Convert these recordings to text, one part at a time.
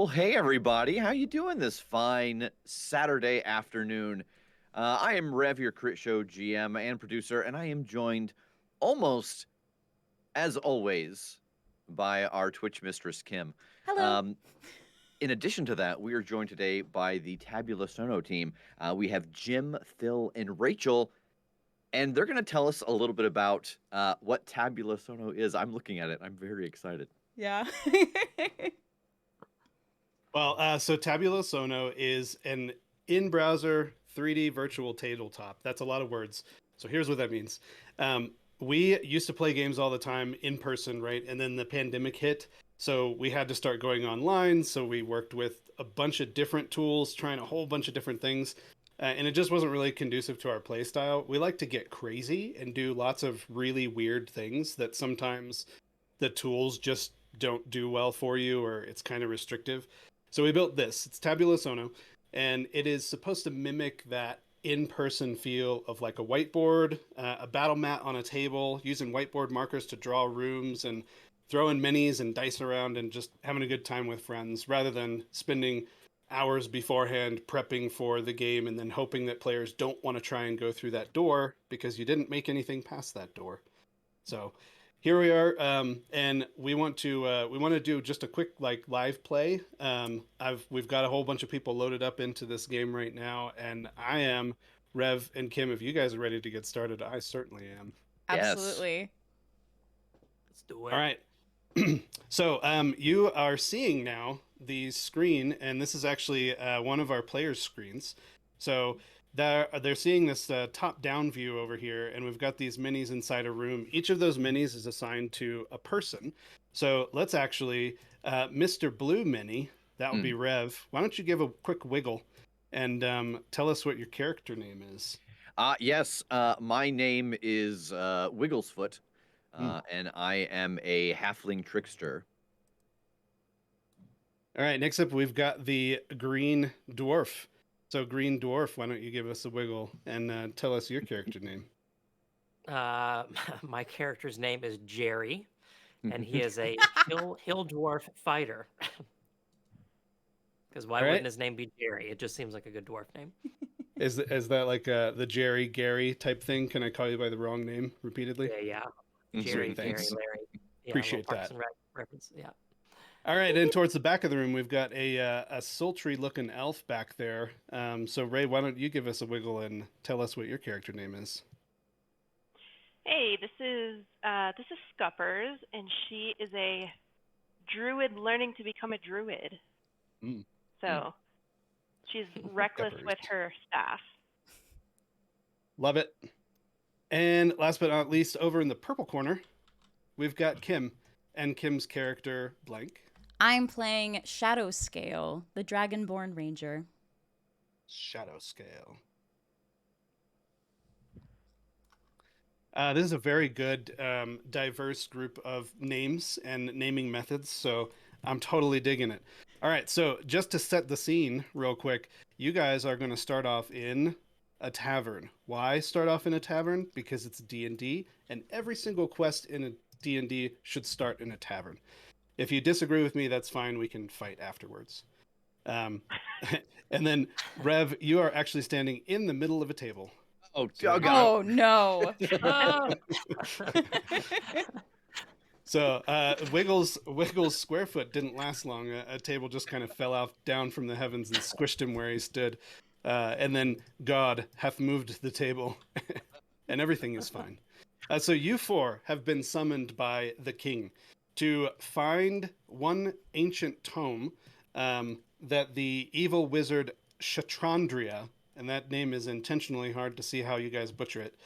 Well, hey everybody, how you doing this fine Saturday afternoon? I am Rev, your Crit Show GM and producer, and I am joined almost as always by our Twitch mistress Kim. Hello. Um, in addition to that, we are joined today by the Tabula Sono team. We have Jim, Phil, and Raychel, and they're going to tell us a little bit about what Tabula Sono is. I'm looking at it. I'm very excited. Yeah. Well, so Tabula Sono is an in-browser 3D virtual tabletop. That's a lot of words. So here's what that means. We used to play games all the time in person, right? And then the pandemic hit. So we had to start going online. So we worked with a bunch of different tools, trying a whole bunch of different things. And it just wasn't really conducive to our play style. We like to get crazy and do lots of really weird things that sometimes the tools just don't do well for you, or it's kind of restrictive. So we built this. It's Tabula Sono, and it is supposed to mimic that in-person feel of like a whiteboard, a battle mat on a table, using whiteboard markers to draw rooms and throwing minis and dice around and just having a good time with friends, rather than spending hours beforehand prepping for the game and then hoping that players don't want to try and go through that door because you didn't make anything past that door. So here we are, and we want to do just a quick live play. We've got a whole bunch of people loaded up into this game right now, and I am Rev and Kim. If you guys are ready to get started, I certainly am. Absolutely. Let's do it. All right. So you are seeing now the screen, and this is actually one of our players' screens. So they're seeing this top-down view over here, and we've got these minis inside a room. Each of those minis is assigned to a person. So let's actually, Mr. Blue Mini, that would be Rev. Why don't you give a quick wiggle and tell us what your character name is? Yes, my name is Wigglesfoot, and I am a halfling trickster. All right, next up we've got the Green Dwarf. So Green Dwarf, why don't you give us a wiggle and tell us your character name? My character's name is Jerry, and he is a hill dwarf fighter. Because why wouldn't his name be Jerry? It just seems like a good dwarf name. Is that like the Jerry Gary type thing? Can I call you by the wrong name repeatedly? Yeah. Jerry, Thanks. Gary, Larry. Yeah, Appreciate Parks that. and Rec reference. Yeah. All right, and towards the back of the room, we've got a sultry-looking elf back there. So Ray, why don't you give us a wiggle and tell us what your character name is? Hey, this is Scuppers, and she is a druid learning to become a druid. So she's reckless Scuppers. with her staff. Love it. And last but not least, over in the purple corner, we've got Kim, and Kim's character blank. I'm playing Shadow Scale, the Dragonborn Ranger. Shadow Scale. This is a very good, diverse group of names and naming methods, so I'm totally digging it. All right, so just to set the scene real quick, you guys are going to start off in a tavern. Why start off in a tavern? Because it's D&D, and every single quest in a D&D should start in a tavern. If you disagree with me, that's fine. We can fight afterwards. And then, Rev, you are actually standing in the middle of a table. Oh, So- God. Oh, no. So Wiggles Squarefoot didn't last long. A table just kind of fell down from the heavens and squished him where he stood. And then God hath moved the table, and everything is fine. So you four have been summoned by the king to find one ancient tome that the evil wizard Shatrandria, and that name is intentionally hard to see how you guys butcher it,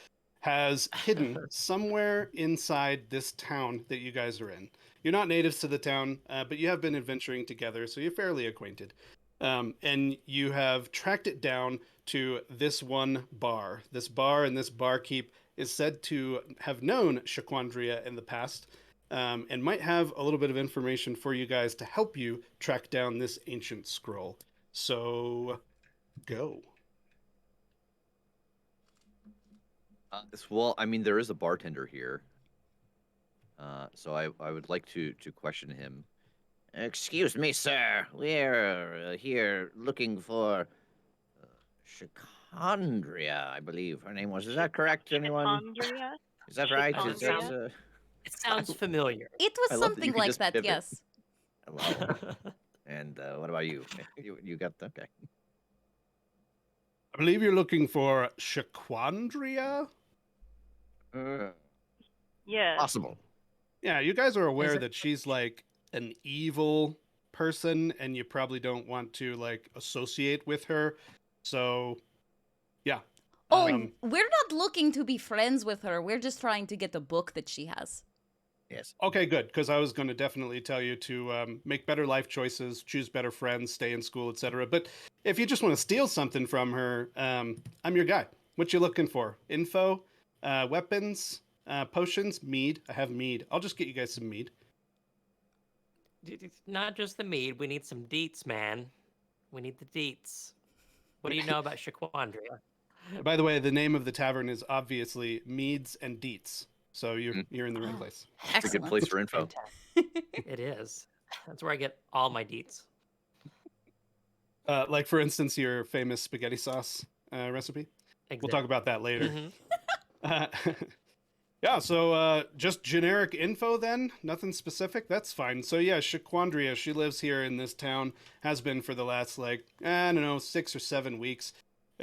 has hidden somewhere inside this town that you guys are in. You're not natives to the town, but you have been adventuring together, so you're fairly acquainted. And you have tracked it down to this one bar. This bar and this barkeep is said to have known Shaquandria in the past, and might have a little bit of information for you guys to help you track down this ancient scroll. So, go. Well, I mean, there is a bartender here, so I would like to question him Excuse me, sir. We're here looking for Chicondria, I believe her name was. Is that correct, anyone? Chicondria? Is that right? Does it sound? It sounds familiar. It was I love that you something could like just that, pivot. yes. Hello. And what about you? You got okay. I believe you're looking for Shaquandria. Yes. Possible. Yeah, you guys are aware it- that she's like an evil person, and you probably don't want to like associate with her. So, yeah. Oh, Um, we're not looking to be friends with her. We're just trying to get the book that she has. Yes. Okay, good. Because I was going to definitely tell you to make better life choices, choose better friends, stay in school, etc. But if you just want to steal something from her, I'm your guy. What you looking for? Info, weapons, potions, mead. I have mead. I'll just get you guys some mead. It's not just the mead. We need some deets, man. We need the deets. What do you know about Shaquandria? By the way, the name of the tavern is obviously Meads and Deets. So Mm. you're in the right Oh. place. It's a good Excellent. place for info. Fantastic. It is. That's where I get all my deets. Like for instance, your famous spaghetti sauce recipe. We'll talk about that later. Mhm. Uh, yeah, so just generic info then, nothing specific. That's fine. So yeah, Shaquandria, she lives here in this town, has been for the last like I don't know 6 or 7 weeks.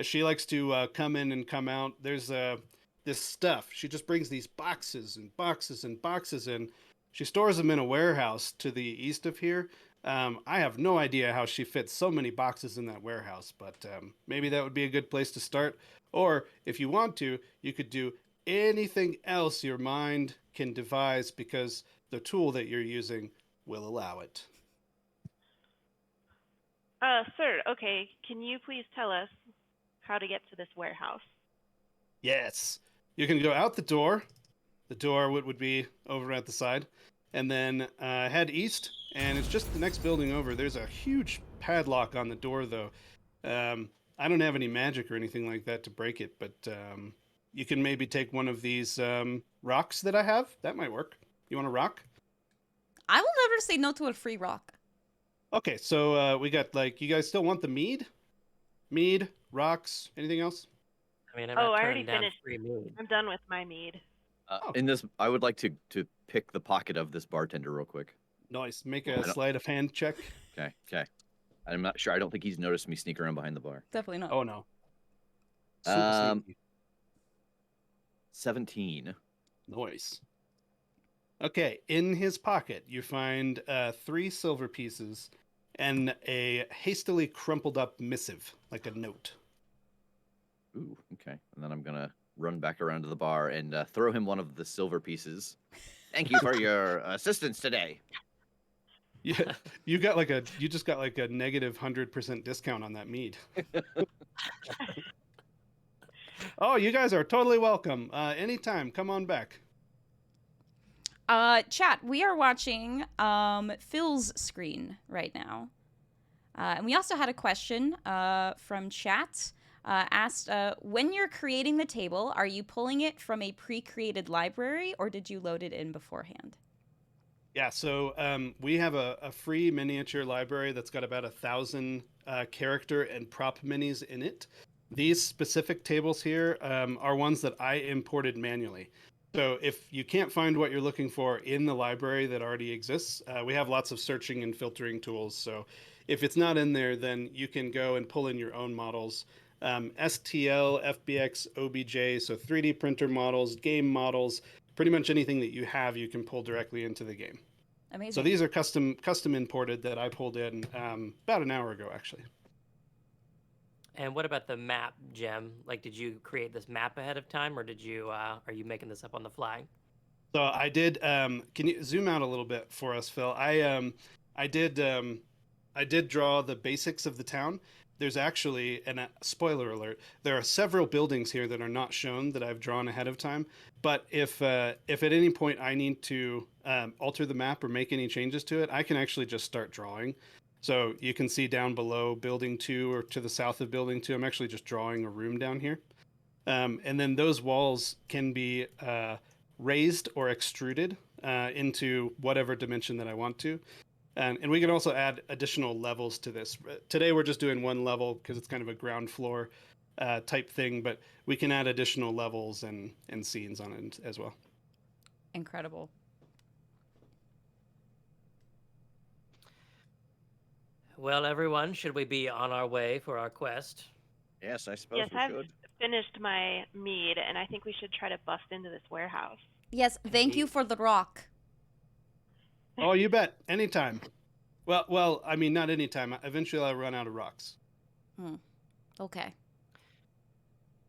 She likes to come in and come out. There's this stuff. She just brings these boxes and boxes and boxes in. She stores them in a warehouse to the east of here. I have no idea how she fits so many boxes in that warehouse, but maybe that would be a good place to start. Or if you want to, you could do anything else your mind can devise because the tool that you're using will allow it. Sir, okay, can you please tell us how to get to this warehouse? Yes. You can go out the door. The door would be over at the side. And then head east, and it's just the next building over. There's a huge padlock on the door, though. I don't have any magic or anything like that to break it, but you can maybe take one of these rocks that I have. That might work. You want a rock? I will never say no to a free rock. Okay, so we got like, you guys still want the mead? Mead, rocks, anything else? I mean, I'm Oh, not I already turning down finished. free mead. I'm done with my mead. Oh. In this, I would like to pick the pocket of this bartender real quick. Nice. Make I a don't- sleight of hand check. Okay. I'm not sure. I don't think he's noticed me sneak around behind the bar. Definitely not. Oh, no. Super Um, sneaky. 17. Nice. Okay, in his pocket, you find 3 silver pieces and a hastily crumpled up missive, like a note. Ooh, okay. And then I'm gonna run back around to the bar and throw him one of the silver pieces. Thank you for your assistance today. Yeah, you just got like a negative 100% discount on that mead. Oh, you guys are totally welcome. Anytime, come on back. Chat, we are watching Phil's screen right now. And we also had a question from chat. Asked, when you're creating the table, are you pulling it from a pre-created library or did you load it in beforehand? Yeah, so we have a free miniature library that's got about 1,000 character and prop minis in it. These specific tables here are ones that I imported manually. So if you can't find what you're looking for in the library that already exists, we have lots of searching and filtering tools. So if it's not in there, then you can go and pull in your own models. STL, FBX, OBJ, so 3D printer models, game models, pretty much anything that you have, you can pull directly into the game. Amazing. So these are custom imported that I pulled in about an hour ago, actually. And what about the map, Jem? Like, did you create this map ahead of time, or did you are you making this up on the fly? So I did. Can you zoom out a little bit for us, Phil? I did draw the basics of the town. There's actually, and spoiler alert, there are several buildings here that are not shown that I've drawn ahead of time. But if at any point I need to alter the map or make any changes to it, I can actually just start drawing. So you can see down below Building 2 or to the south of Building 2, I'm actually just drawing a room down here. And then those walls can be raised or extruded into whatever dimension that I want to. And we can also add additional levels to this. Today we're just doing one level because it's kind of a ground floor type thing, but we can add additional levels and scenes on it as well. Incredible. Well, everyone, should we be on our way for our quest? Yes, I suppose Yes, we I've should. finished my mead, and I think we should try to bust into this warehouse. Yes, thank you Indeed. for the rock. Oh, you bet. Anytime. Well, I mean, not anytime. Eventually I'll run out of rocks. Okay.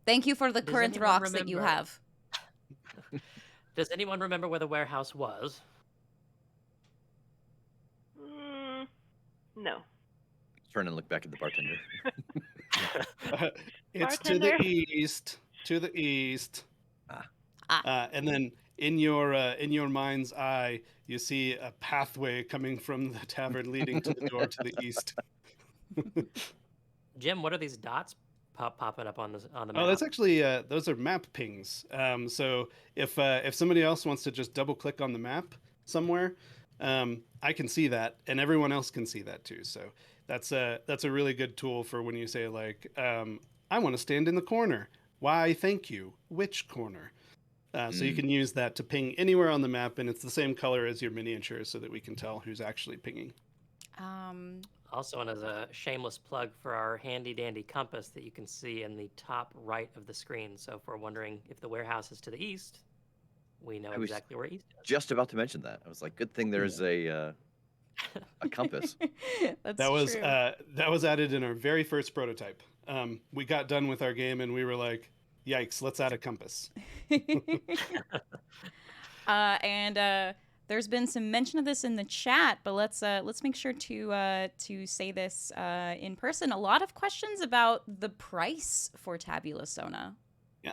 Thank you for the Does current anyone rocks that you remember- have. Does anyone remember where the warehouse was? No. Turn and look back at the bartender. It's Bartender. to the east. To the east. And then in your mind's eye, you see a pathway coming from the tavern leading to the door to the east. Jim, what are these dots popping up on the map? Oh, that's actually those are map pings. So if somebody else wants to just double click on the map somewhere, I can see that, and everyone else can see that too. So that's a really good tool for when you say like, I want to stand in the corner. Why? Thank you. Which corner? So you can use that to ping anywhere on the map, and it's the same color as your miniature, so that we can tell who's actually pinging. Also, and as a shameless plug for our handy dandy compass that you can see in the top right of the screen. So if we're wondering if the warehouse is to the east, we know I was exactly where east is. just about to mention that. I was like, good thing there's a compass. That's That was true. that was added in our very first prototype. We got done with our game, and we were like, "Yikes! Let's add a compass." And there's been some mention of this in the chat, but let's make sure to say this in person. A lot of questions about the price for Tabula Sono. Yeah.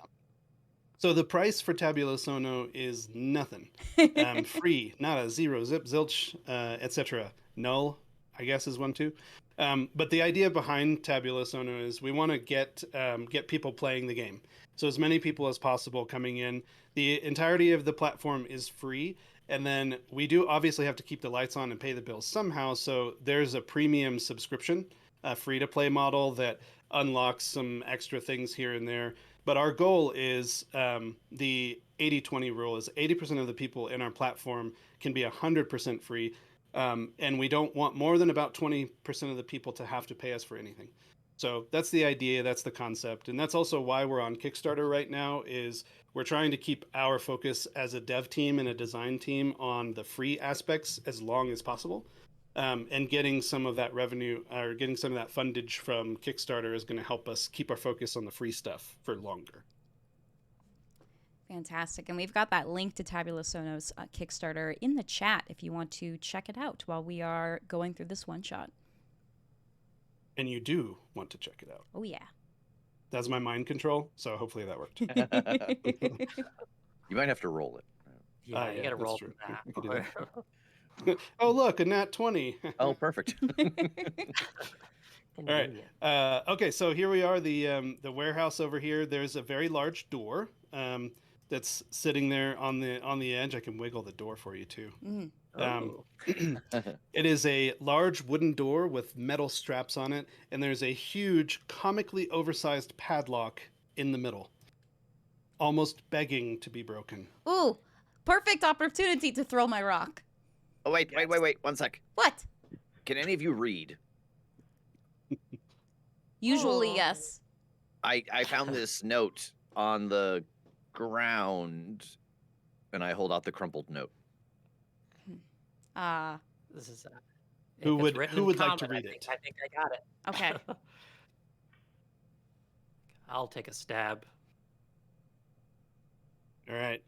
So the price for Tabula Sono is nothing. Free, nada, zero, zip, zilch, etc. Null, I guess, is one too. But the idea behind Tabula Sono is we want to get people playing the game. So as many people as possible coming in. The entirety of the platform is free. And then we do obviously have to keep the lights on and pay the bills somehow. So there's a premium subscription, a free-to-play model that unlocks some extra things here and there. But our goal is the 80-20 rule is 80% of the people in our platform can be 100% free. And we don't want more than about 20% of the people to have to pay us for anything. So that's the idea, that's the concept. And that's also why we're on Kickstarter right now is we're trying to keep our focus as a dev team and a design team on the free aspects as long as possible. And getting some of that revenue or getting some of that fundage from Kickstarter is going to help us keep our focus on the free stuff for longer. Fantastic. And we've got that link to Tabula Sono's Kickstarter in the chat if you want to check it out while we are going through this one shot. And you do want to check it out. Oh, yeah. That's my mind control, so hopefully that worked. You might have to roll it. Yeah, you yeah, gotta that's roll true. for We could do that. Oh, look, a nat 20. Oh, perfect. All right. Okay, so here we are, the warehouse over here. There's a very large door that's sitting there on the edge. I can wiggle the door for you too. Oh. It is a large wooden door with metal straps on it, and there's a huge, comically oversized padlock in the middle, almost begging to be broken. Ooh, perfect opportunity to throw my rock. Oh, wait. 1 sec. What? Can any of you read? Usually, Oh. yes. I found this note on the ground, and I hold out the crumpled note. This is if Who it's would- written who in would like to common, read it? I think I got it. Okay. I'll take a stab. All right.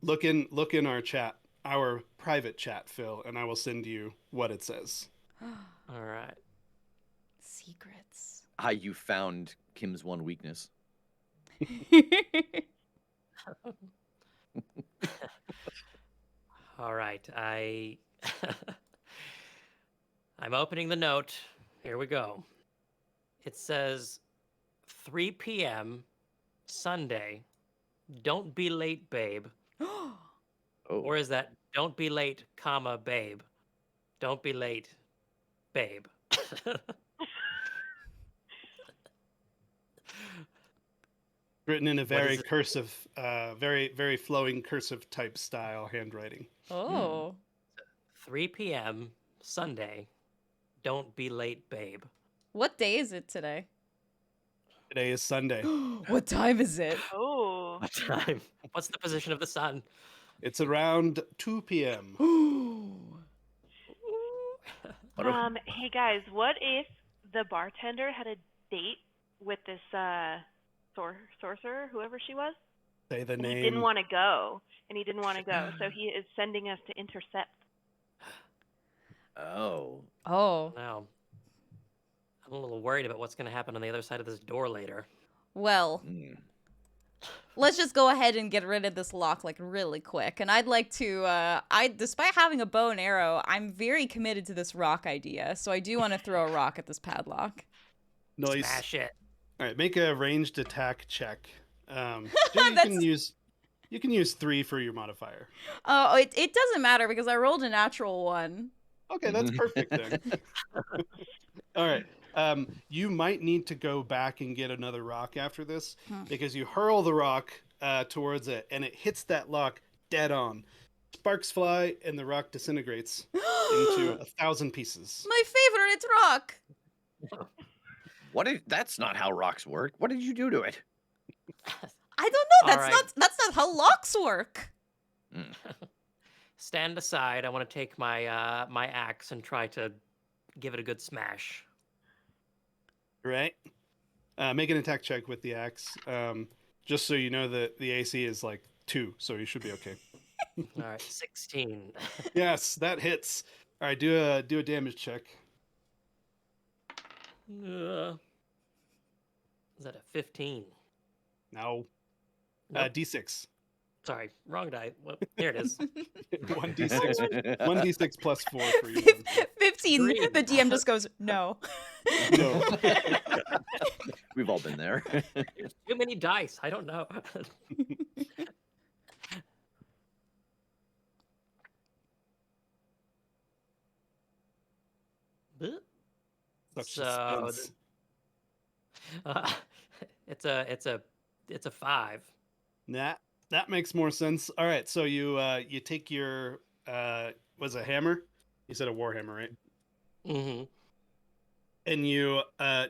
Look in our chat, our private chat, Phil, and I will send you what it says. All right. Secrets. You found Kim's one weakness. All right. I'm opening the note. Here we go. It says 3 p.m. Sunday. Don't be late, babe. Oh, Or is that don't be late, comma, babe? Don't be late, babe. Written in a What very is it? cursive, very flowing cursive type style handwriting. Oh. 3 p.m. Sunday. Don't be late, babe. What day is it today? Today is Sunday. What time is it? Oh. What time? What's the position of the sun? It's around 2 p.m. What a- Hey guys, what if the bartender had a date with this sorcerer, whoever she was, Say the and name. he didn't want to go, so he is sending us to intercept. Oh. Oh. Now, I'm a little worried about what's going to happen on the other side of this door later. Well, Mm. let's just go ahead and get rid of this lock like really quick. And I'd like to despite having a bow and arrow, I'm very committed to this rock idea. So I do want to throw a rock at this padlock. Nice. Smash it. All right, make a ranged attack check. You That's- can use 3 for your modifier. Oh, it doesn't matter because I rolled a natural 1. Okay, that's perfect then. All right. You might need to go back and get another rock after this because you hurl the rock towards it and it hits that lock dead on. Sparks fly and the rock disintegrates into 1,000 pieces. My favorite rock. That's not how rocks work. What did you do to it? I don't know. All right. That's not how locks work. Stand aside. I want to take my my axe and try to give it a good smash. Right? Make an attack check with the axe. Just so you know that the AC is like 2, so you should be okay. All right, 16. Yes, that hits. All right, do a damage check. Is that a 15? No. Nope. D6. Sorry, wrong die. Well, there it is. 1d6. 1d6 plus 4 for you. 15. Three. The DM just goes, no. No. We've all been there. Too many dice. I don't know. Such So, suspense. it's a 5. That makes more sense. All right, so you take your was a hammer? You said a warhammer, right? Mm-hmm. And you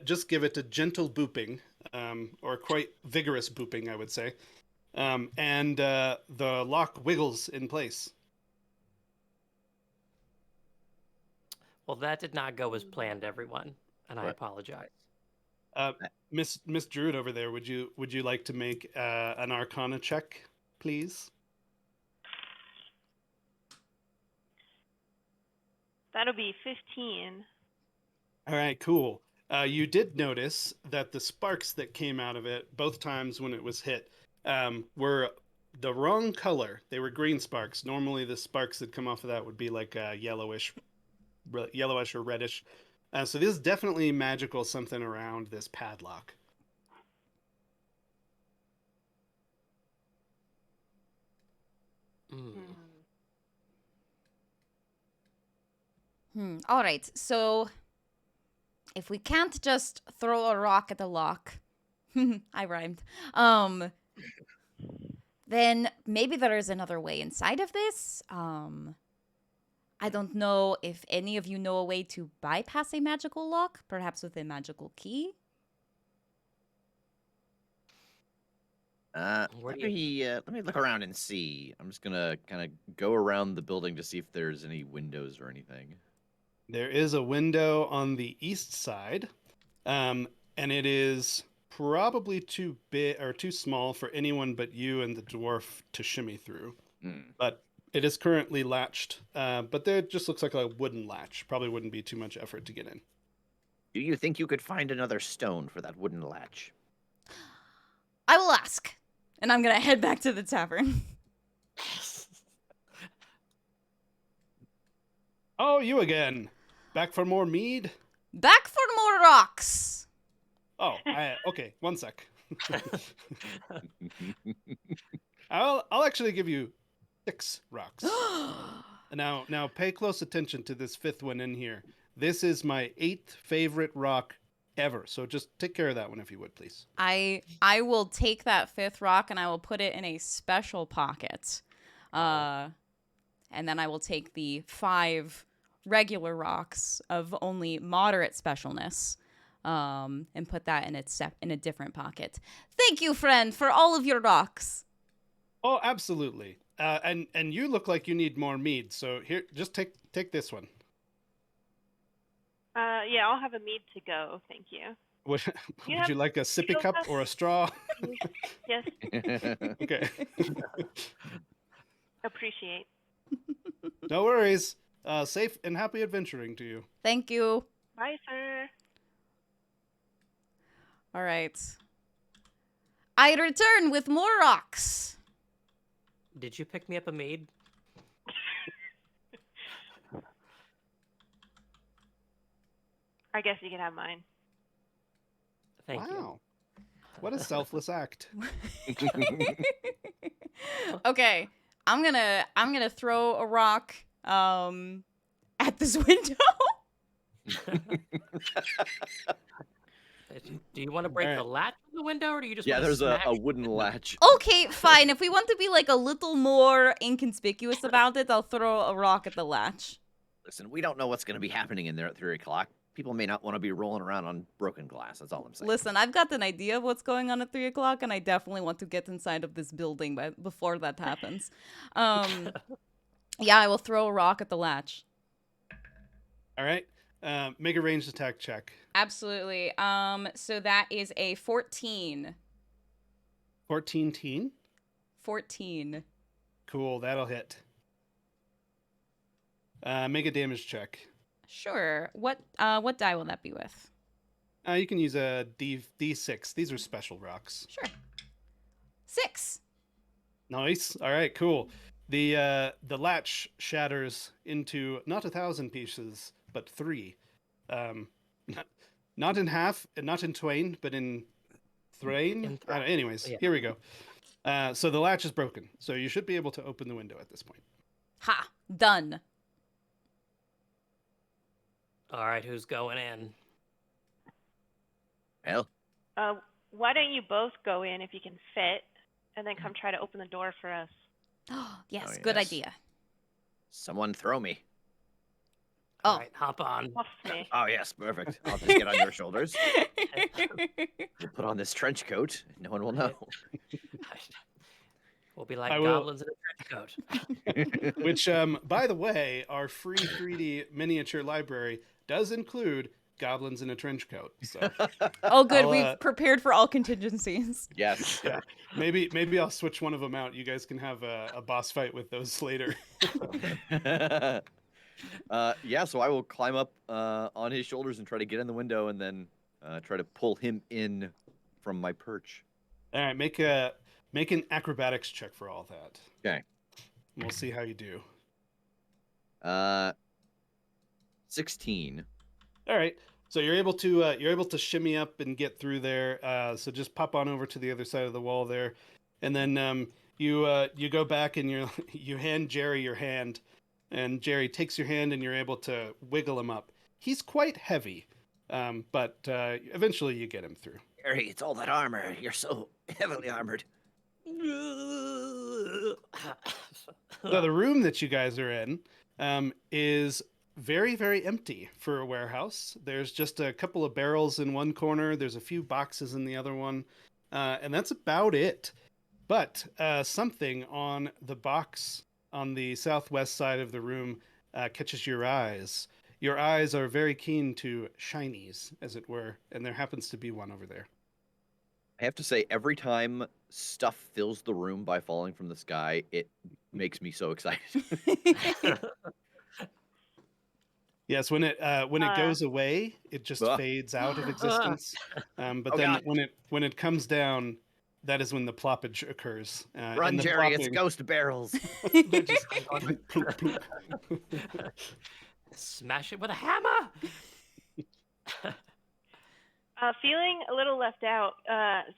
just give it a gentle booping, or quite vigorous booping, I would say. And the lock wiggles in place. Well, that did not go as planned, everyone, and I What? apologize. Miss Druid over there, would you like to make an Arcana check, please? That'll be 15. All right, cool. You did notice that the sparks that came out of it both times when it was hit were the wrong color. They were green sparks. Normally, the sparks that come off of that would be like yellowish or reddish. So this is definitely magical something around this padlock. All right. So if we can't just throw a rock at the lock, I rhymed. Then maybe there is another way inside of this. I don't know if any of you know a way to bypass a magical lock, perhaps with a magical key. Where Let do you- me look around and see. I'm just gonna kind of go around the building to see if there's any windows or anything. There is a window on the east side, and it is probably too big or too small for anyone but you and the dwarf to shimmy through. But it is currently latched, but there just looks like a wooden latch. Probably wouldn't be too much effort to get in. Do you think you could find another stone for that wooden latch? I will ask. And I'm going to head back to the tavern. Oh, you again. Back for more mead? Back for more rocks. Oh, okay. One sec. I'll actually give you 6 rocks. Now pay close attention to this 5th one in here. This is my 8th favorite rock ever. So just take care of that one if you would, please. I will take that 5th rock and I will put it in a special pocket. And then I will take the 5 regular rocks of only moderate specialness. And put that in a different pocket. Thank you, friend, for all of your rocks. Oh, absolutely. And you look like you need more mead. So here, just take this one. Yeah, I'll have a mead to go. Thank you. Would have you like a sippy steel cup cups? or a straw? Yes, Okay. appreciate. No worries. Safe and happy adventuring to you. Thank you. Bye, sir. All right. I return with more rocks. Did you pick me up a mead? I guess you can have mine. Thank you. Wow. What a selfless act. Okay. I'm gonna throw a rock at this window. Do you want to break All the right. latch on the window, or do you just Yeah, want to there's a smash wooden latch. Okay, fine. If we want to be like a little more inconspicuous about it, I'll throw a rock at the latch. Listen, we don't know what's going to be happening in there at 3 o'clock. People may not want to be rolling around on broken glass. That's all I'm saying. Listen, I've got an idea of what's going on at 3 o'clock, and I definitely want to get inside of this building before that happens. Yeah, I will throw a rock at the latch. All right. Make a ranged attack check. Absolutely. So that is a 14. 14 teen. 14. Cool. That'll hit. Make a damage check. Sure. What die will that be with? You can use a D6. These are special rocks. Sure. 6. Nice. All right. Cool. The latch shatters into not 1,000 pieces, but 3. Not in half, not in twain, but in thrain. Anyways, Yeah. Here we go. So the latch is broken. So you should be able to open the window at this point. Ha! Done. All right, who's going in? Well, Why don't you both go in if you can fit, and then come try to open the door for us? Yes, Oh, good yes. idea. someone throw me. All Oh. right, hop on. Off me. Oh, yes, perfect. I'll just get on your shoulders. We'll put on this trench coat. No one will know. We'll be like I will- goblins in a trench coat. Which, by the way, our free 3D miniature library does include goblins in a trench coat. So Oh, good. I'll, We've prepared for all contingencies. Yes. yeah, maybe I'll switch one of them out. You guys can have a boss fight with those later. Yeah, so I will climb up on his shoulders and try to get in the window and then try to pull him in from my perch. All right, make an acrobatics check for all that. Okay. We'll see how you do. 16. All right. So you're able to shimmy up and get through there. So just pop on over to the other side of the wall there, and then you go back and you hand Jerry your hand, and Jerry takes your hand and you're able to wiggle him up. He's quite heavy, but eventually you get him through. Harry, it's all that armor. You're so heavily armored. So the room that you guys are in is very, very empty for a warehouse. There's just a couple of barrels in one corner. There's a few boxes in the other one. And that's about it. But something on the box on the southwest side of the room catches your eyes. Your eyes are very keen to shinies, as it were. And there happens to be one over there. I have to say, every time stuff fills the room by falling from the sky, it makes me so excited. Yes, when it goes away, it just fades out of existence. But Oh, then God. when it comes down, that is when the ploppage occurs. Run, and the Jerry, it's plopping- ghost barrels. they're just plunk, plunk, plunk. Smash it with a hammer. Feeling a little left out,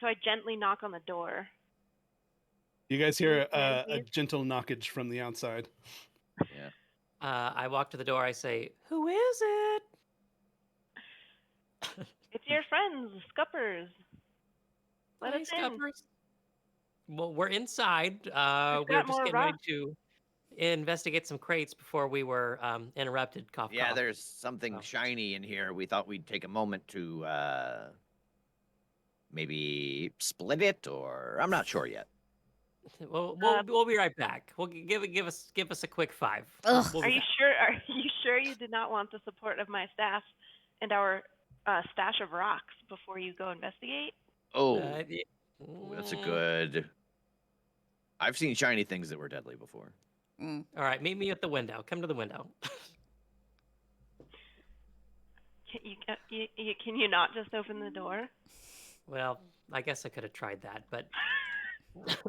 so I gently knock on the door. You guys hear Yeah, a please. gentle knockage from the outside. Yeah. I walk to the door. I say, "Who is it?" It's your friends, Scuppers. Let Hey, us in. Scuppers. Well, we're inside. We've We were got just more getting ready rocks. to investigate some crates before we were interrupted. Cough, Yeah, cough. there's something Oh. shiny in here. We thought we'd take a moment to maybe split it, or I'm not sure yet. We'll be right back. We'll give us a quick 5. Ugh. We'll Are be you back. sure? Are you sure you did not want the support of my staff and our stash of rocks before you go investigate? Oh, Y- that's a Mm. good. I've seen shiny things that were deadly before. Mm. All right, meet me at the window. Come to the window. Can you not just open the door? Well, I guess I could have tried that, but I'm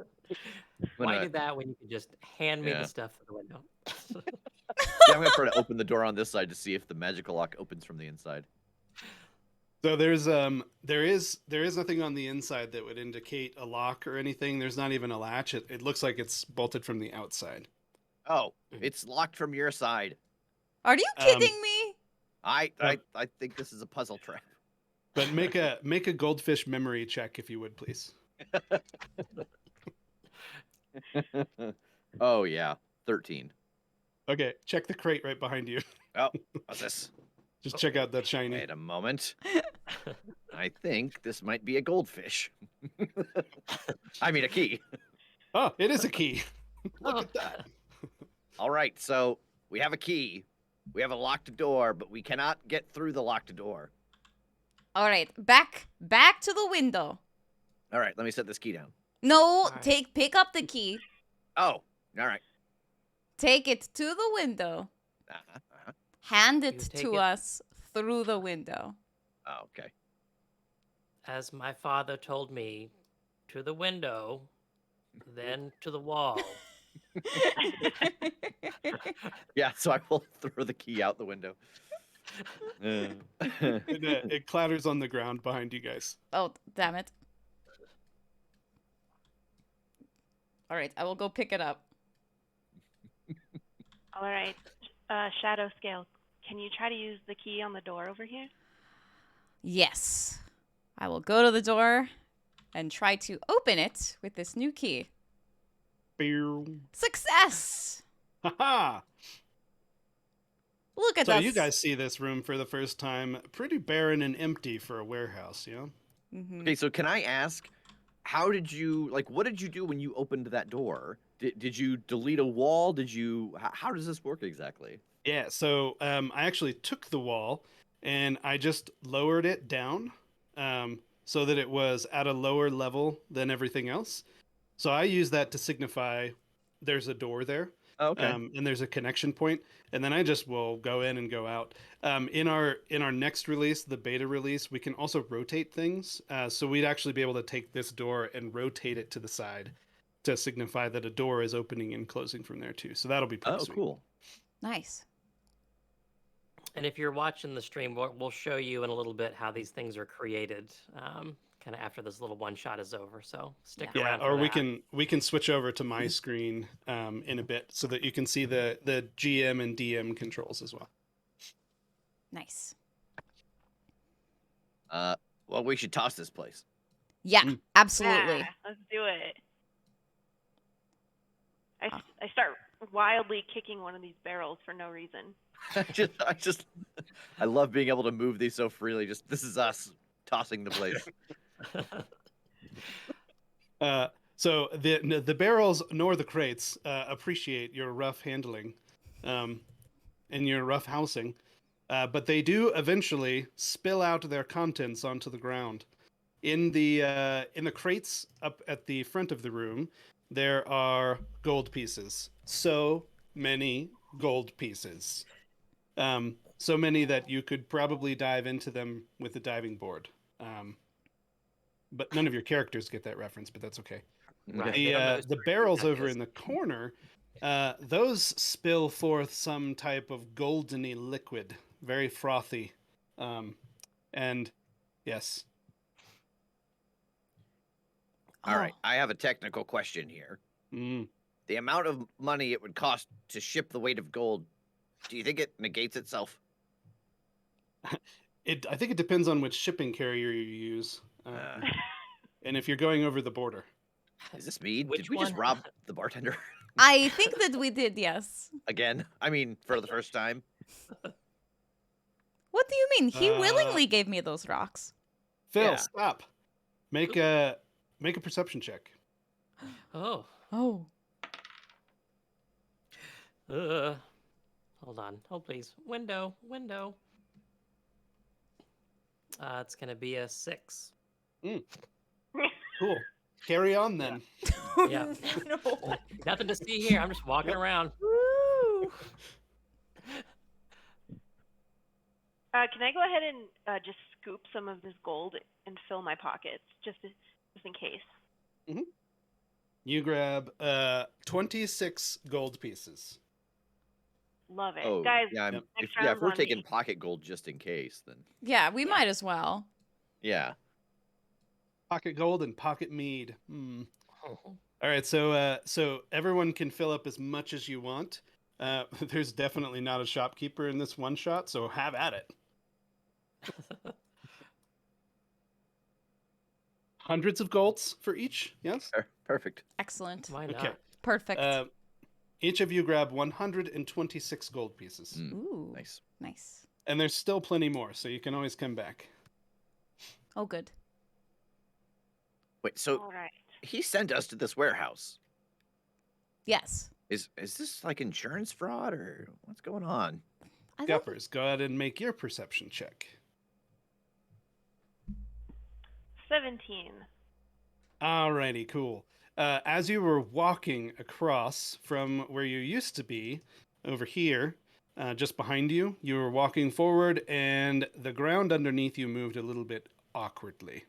why gonna, do that when you can just hand me the yeah. stuff at the window? Yeah, I'm gonna try to open the door on this side to see if the magical lock opens from the inside. So there is nothing on the inside that would indicate a lock or anything. There's not even a latch. It looks like it's bolted from the outside. Oh, it's locked from your side. Are you Um, kidding me? I think this is a puzzle trap. But make a goldfish memory check if you would, please. Oh yeah, 13. Okay, check the crate right behind you. Oh, what's this? Just check out that shiny. Wait a moment. I think this might be a goldfish. I mean, a key. Oh, it is a key. Look Oh. at that. All right, so we have a key. We have a locked door, but we cannot get through the locked door. All right, back to the window. All right, let me set this key down. No, right. pick up the key. Oh, all right. Take it to the window. Uh-huh. Hand You it take to it. us through the window. Oh, okay. As my father told me, to the window, then to the wall. Yeah, so I will throw the key out the window. It clatters on the ground behind you guys. Oh, damn it. All right, I will go pick it up. All right, Shadow Scale. Can you try to use the key on the door over here? Yes. I will go to the door and try to open it with this new key. Success! Ha! Look at So us. you guys see this room for the first time. Pretty barren and empty for a warehouse, yeah? Mhm. Okay, so can I ask, how did you, like, what did you do when you opened that door? Did you delete a wall? How does this work exactly? Yeah, so I actually took the wall and I just lowered it down so that it was at a lower level than everything else. So I use that to signify there's a door there. Oh, okay. And there's a connection point, and then I just will go in and go out. In our next release, the beta release, we can also rotate things. So we'd actually be able to take this door and rotate it to the side to signify that a door is opening and closing from there too. So that'll be pretty Oh, sweet. cool. Nice. And if you're watching the stream, we'll show you in a little bit how these things are created, kind of after this little one shot is over. So stick Yeah, around. or for we that. can switch over to my screen in a bit so that you can see the GM and DM controls as well. Nice. Well, we should toss this place. Yeah, Mm. absolutely. Yeah, let's do it. Ah. I start wildly kicking one of these barrels for no reason. I love being able to move these so freely. Just, this is us tossing the place. So the barrels nor the crates appreciate your rough handling and your rough housing, but they do eventually spill out their contents onto the ground. In the crates up at the front of the room, there are gold pieces. So many gold pieces. So many that you could probably dive into them with a diving board. But none of your characters get that reference, but that's okay. Right. They don't know who The Sparky barrels Duck over is. in the corner, those spill forth some type of goldeny liquid, very frothy. And yes, All Oh. right, I have a technical question here. mm, The amount of money it would cost to ship the weight of gold Do you think it negates itself? I think it depends on which shipping carrier you use, and if you're going over the border. Is this me? Which Did we just one? rob the bartender I think that we did, yes. again? I mean, for the first time. What do you mean? He Uh, willingly gave me those rocks. Phil, Yeah. stop. Make a perception check. Oh. Oh. Hold on. Hold please. Window. It's gonna be a 6. Cool. Carry on then. Yeah. No. Nothing to see here. I'm just walking around. Woo. Can I go ahead and just scoop some of this gold and fill my pockets, just in case? You grab 26 gold pieces. Love it, Oh, guys. yeah. Yep. If, next yeah, if round's we're on taking me. pocket gold just in case, then Yeah, we might as well. yeah. Pocket gold and pocket mead. Oh. All right, so everyone can fill up as much as you want. There's definitely not a shopkeeper in this one shot, so have at it. Hundreds of golds for each. Yes. Perfect. Excellent. Why not? Okay. Perfect. Each of you grab 126 gold pieces, Ooh. Nice. Nice. and there's still plenty more, so you can always come back. Oh, good. Wait, so All right. he sent us to this warehouse. Yes. Is this like insurance fraud or what's going on? I thought- Guppers, go ahead and make your perception check. 17. Alrighty, cool. As you were walking across from where you used to be, over here, just behind you, you were walking forward, and the ground underneath you moved a little bit awkwardly.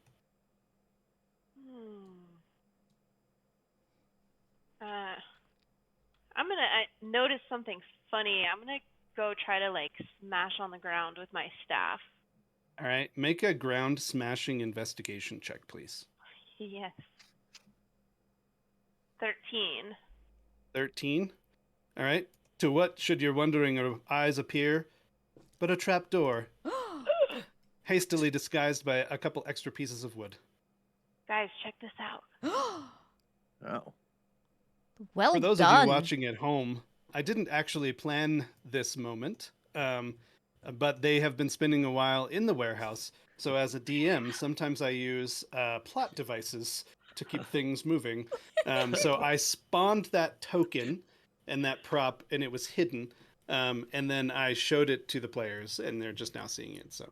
I'm gonna notice something funny. I'm gonna go try to like smash on the ground with my staff. All right, make a ground smashing investigation check, please. Yes. 13. 13. All right. To what should your wondering eyes appear but a trap door, hastily disguised by a couple extra pieces of wood. Guys, check this out. Oh. Well For those done. of you watching at home, I didn't actually plan this moment, but they have been spending a while in the warehouse. So as a DM, sometimes I use plot devices to keep things moving. So I spawned that token and that prop, and it was hidden. And then I showed it to the players, and they're just now seeing it. So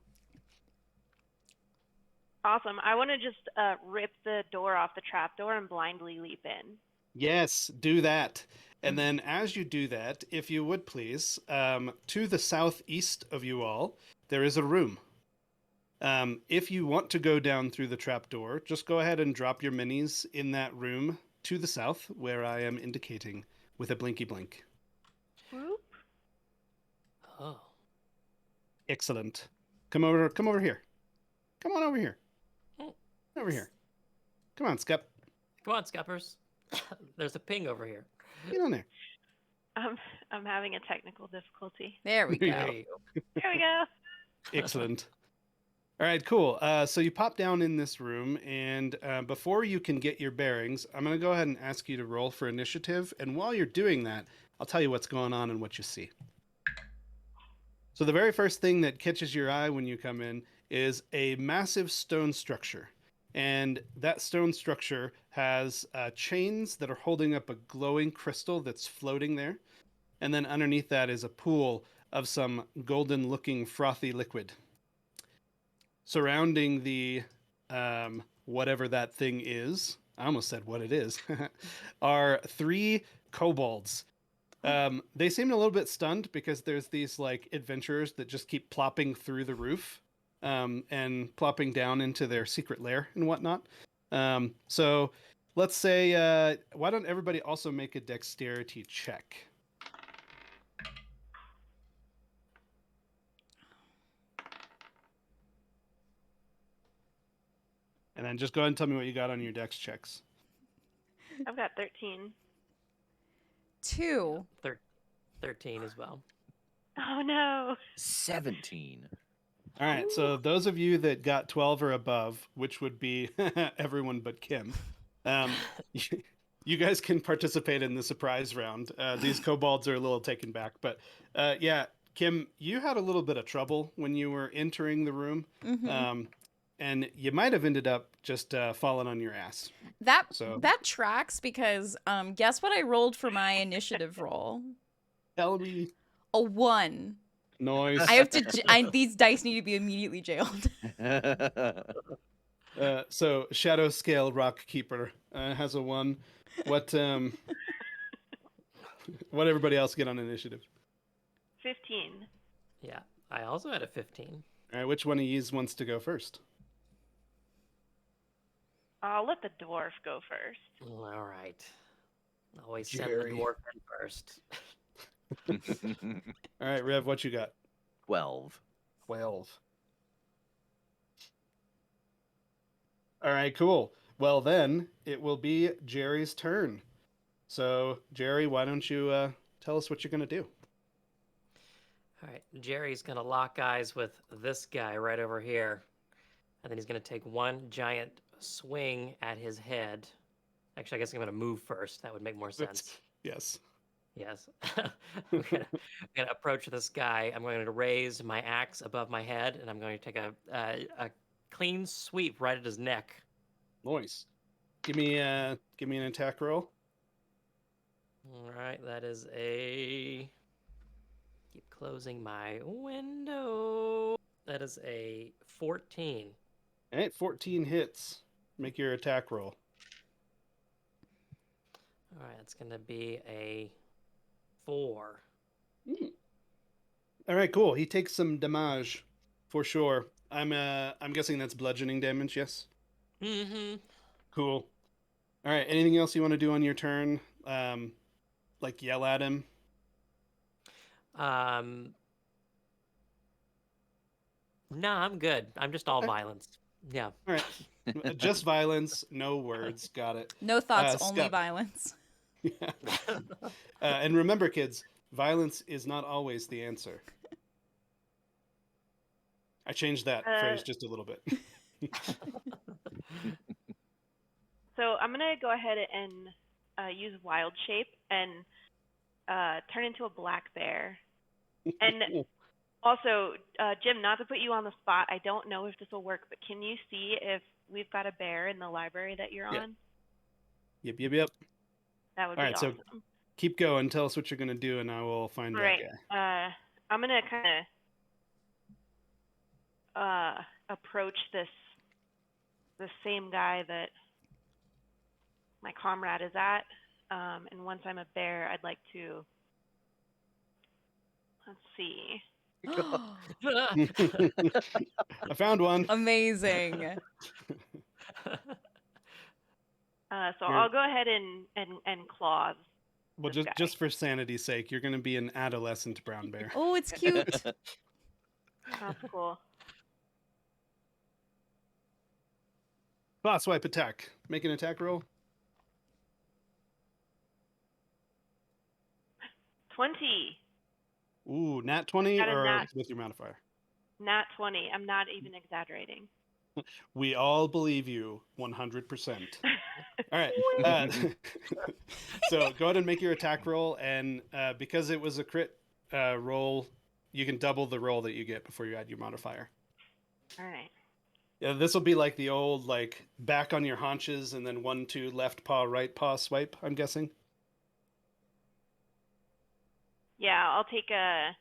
Awesome. I want to just rip the door off the trap door and blindly leap in. yes, do that. And then as you do that, if you would please, to the southeast of you all, there is a room. If you want to go down through the trapdoor, just go ahead and drop your minis in that room to the south, where I am indicating with a blinky blink. Whoop. Oh. Excellent. Come over here. Come on over here. Oh. Over here. Come on, Scup. Come on, Scuppers. There's a ping over here. Get on there. I'm having a technical difficulty. There we go. There you go. Here we go. Excellent. All right, cool. So you pop down in this room, and before you can get your bearings, I'm going to go ahead and ask you to roll for initiative. And while you're doing that, I'll tell you what's going on and what you see. So the very first thing that catches your eye when you come in is a massive stone structure. And that stone structure has chains that are holding up a glowing crystal that's floating there. And then underneath that is a pool of some golden-looking frothy liquid. Surrounding the whatever that thing is, I almost said what it is, are 3 kobolds. They seem a little bit stunned because there's these like adventurers that just keep plopping through the roof and plopping down into their secret lair and whatnot. So let's say, why don't everybody also make a dexterity check? And then just go ahead and tell me what you got on your dex checks. I've got 13. 2. 13 as well. Oh no. 17. All right, so those of you that got 12 or above, which would be everyone but Kim, you guys can participate in the surprise round. These kobolds are a little taken back, but yeah, Kim, you had a little bit of trouble when you were entering the room, and you might have ended up just falling on your ass. That So tracks because guess what I rolled for my initiative roll? tell me, A 1. noise. I have to. These dice need to be immediately jailed. So Shadow Scale Rock Keeper has a 1. What what everybody else get on initiative? 15. Yeah, I also had a 15. All right, which one of yous wants to go first? I'll let the dwarf go first. All right. Always Jerry. send the dwarf in first. All right, Rev, what you got? 12. 12. All right, cool. Well, then it will be Jerry's turn. So, Jerry, why don't you tell us what you're going to do? All right, Jerry's going to lock eyes with this guy right over here. And then he's going to take one giant swing at his head. Actually, I guess I'm going to move first. That would make more sense. Yes. Yes. I'm going to approach this guy. I'm going to raise my axe above my head, and I'm going to take a clean sweep right at his neck. Nice. Give me an attack roll. All right, that is a... Keep closing my window. That is a 14. All right, 14 hits. Make your attack roll. All right, it's going to be a 4. All right, cool. He takes some damage for sure. I'm guessing that's bludgeoning damage, yes? Mm-hmm. Cool. All right, anything else you want to do on your turn? Like yell at him? No, I'm good. I'm just all violence. Yeah. All right. Just violence, no words. Got it. No thoughts, only Scep. violence. Yeah. And remember, kids, violence is not always the answer. I changed that phrase just a little bit. So I'm gonna go ahead and use wild shape and turn into a black bear. And also, Jim, not to put you on the spot, I don't know if this will work, but can you see if we've got a bear in the library that you're on? Yep. That would All be right, awesome. so keep going. Tell us what you're going to do, and I will find that guy. I'm gonna kind of approach the same guy that my comrade is at, and once I'm a bear, I'd like to. Let's see. I found one. Amazing. So I'll go ahead and claws. Well, this guy. just for sanity's sake, you're going to be an adolescent brown bear. Oh, it's cute. That's cool. Claw swipe attack. Make an attack roll. 20. Ooh, nat 20 Got a or nat. with your modifier? Nat 20. I'm not even exaggerating. We all believe you 100%. All right. So go ahead and make your attack roll. And because it was a crit roll, you can double the roll that you get before you add your modifier. All right. Yeah, this will be like the old, like, back on your haunches and then 1, 2, left paw, right paw swipe, I'm guessing. Yeah, I'll take a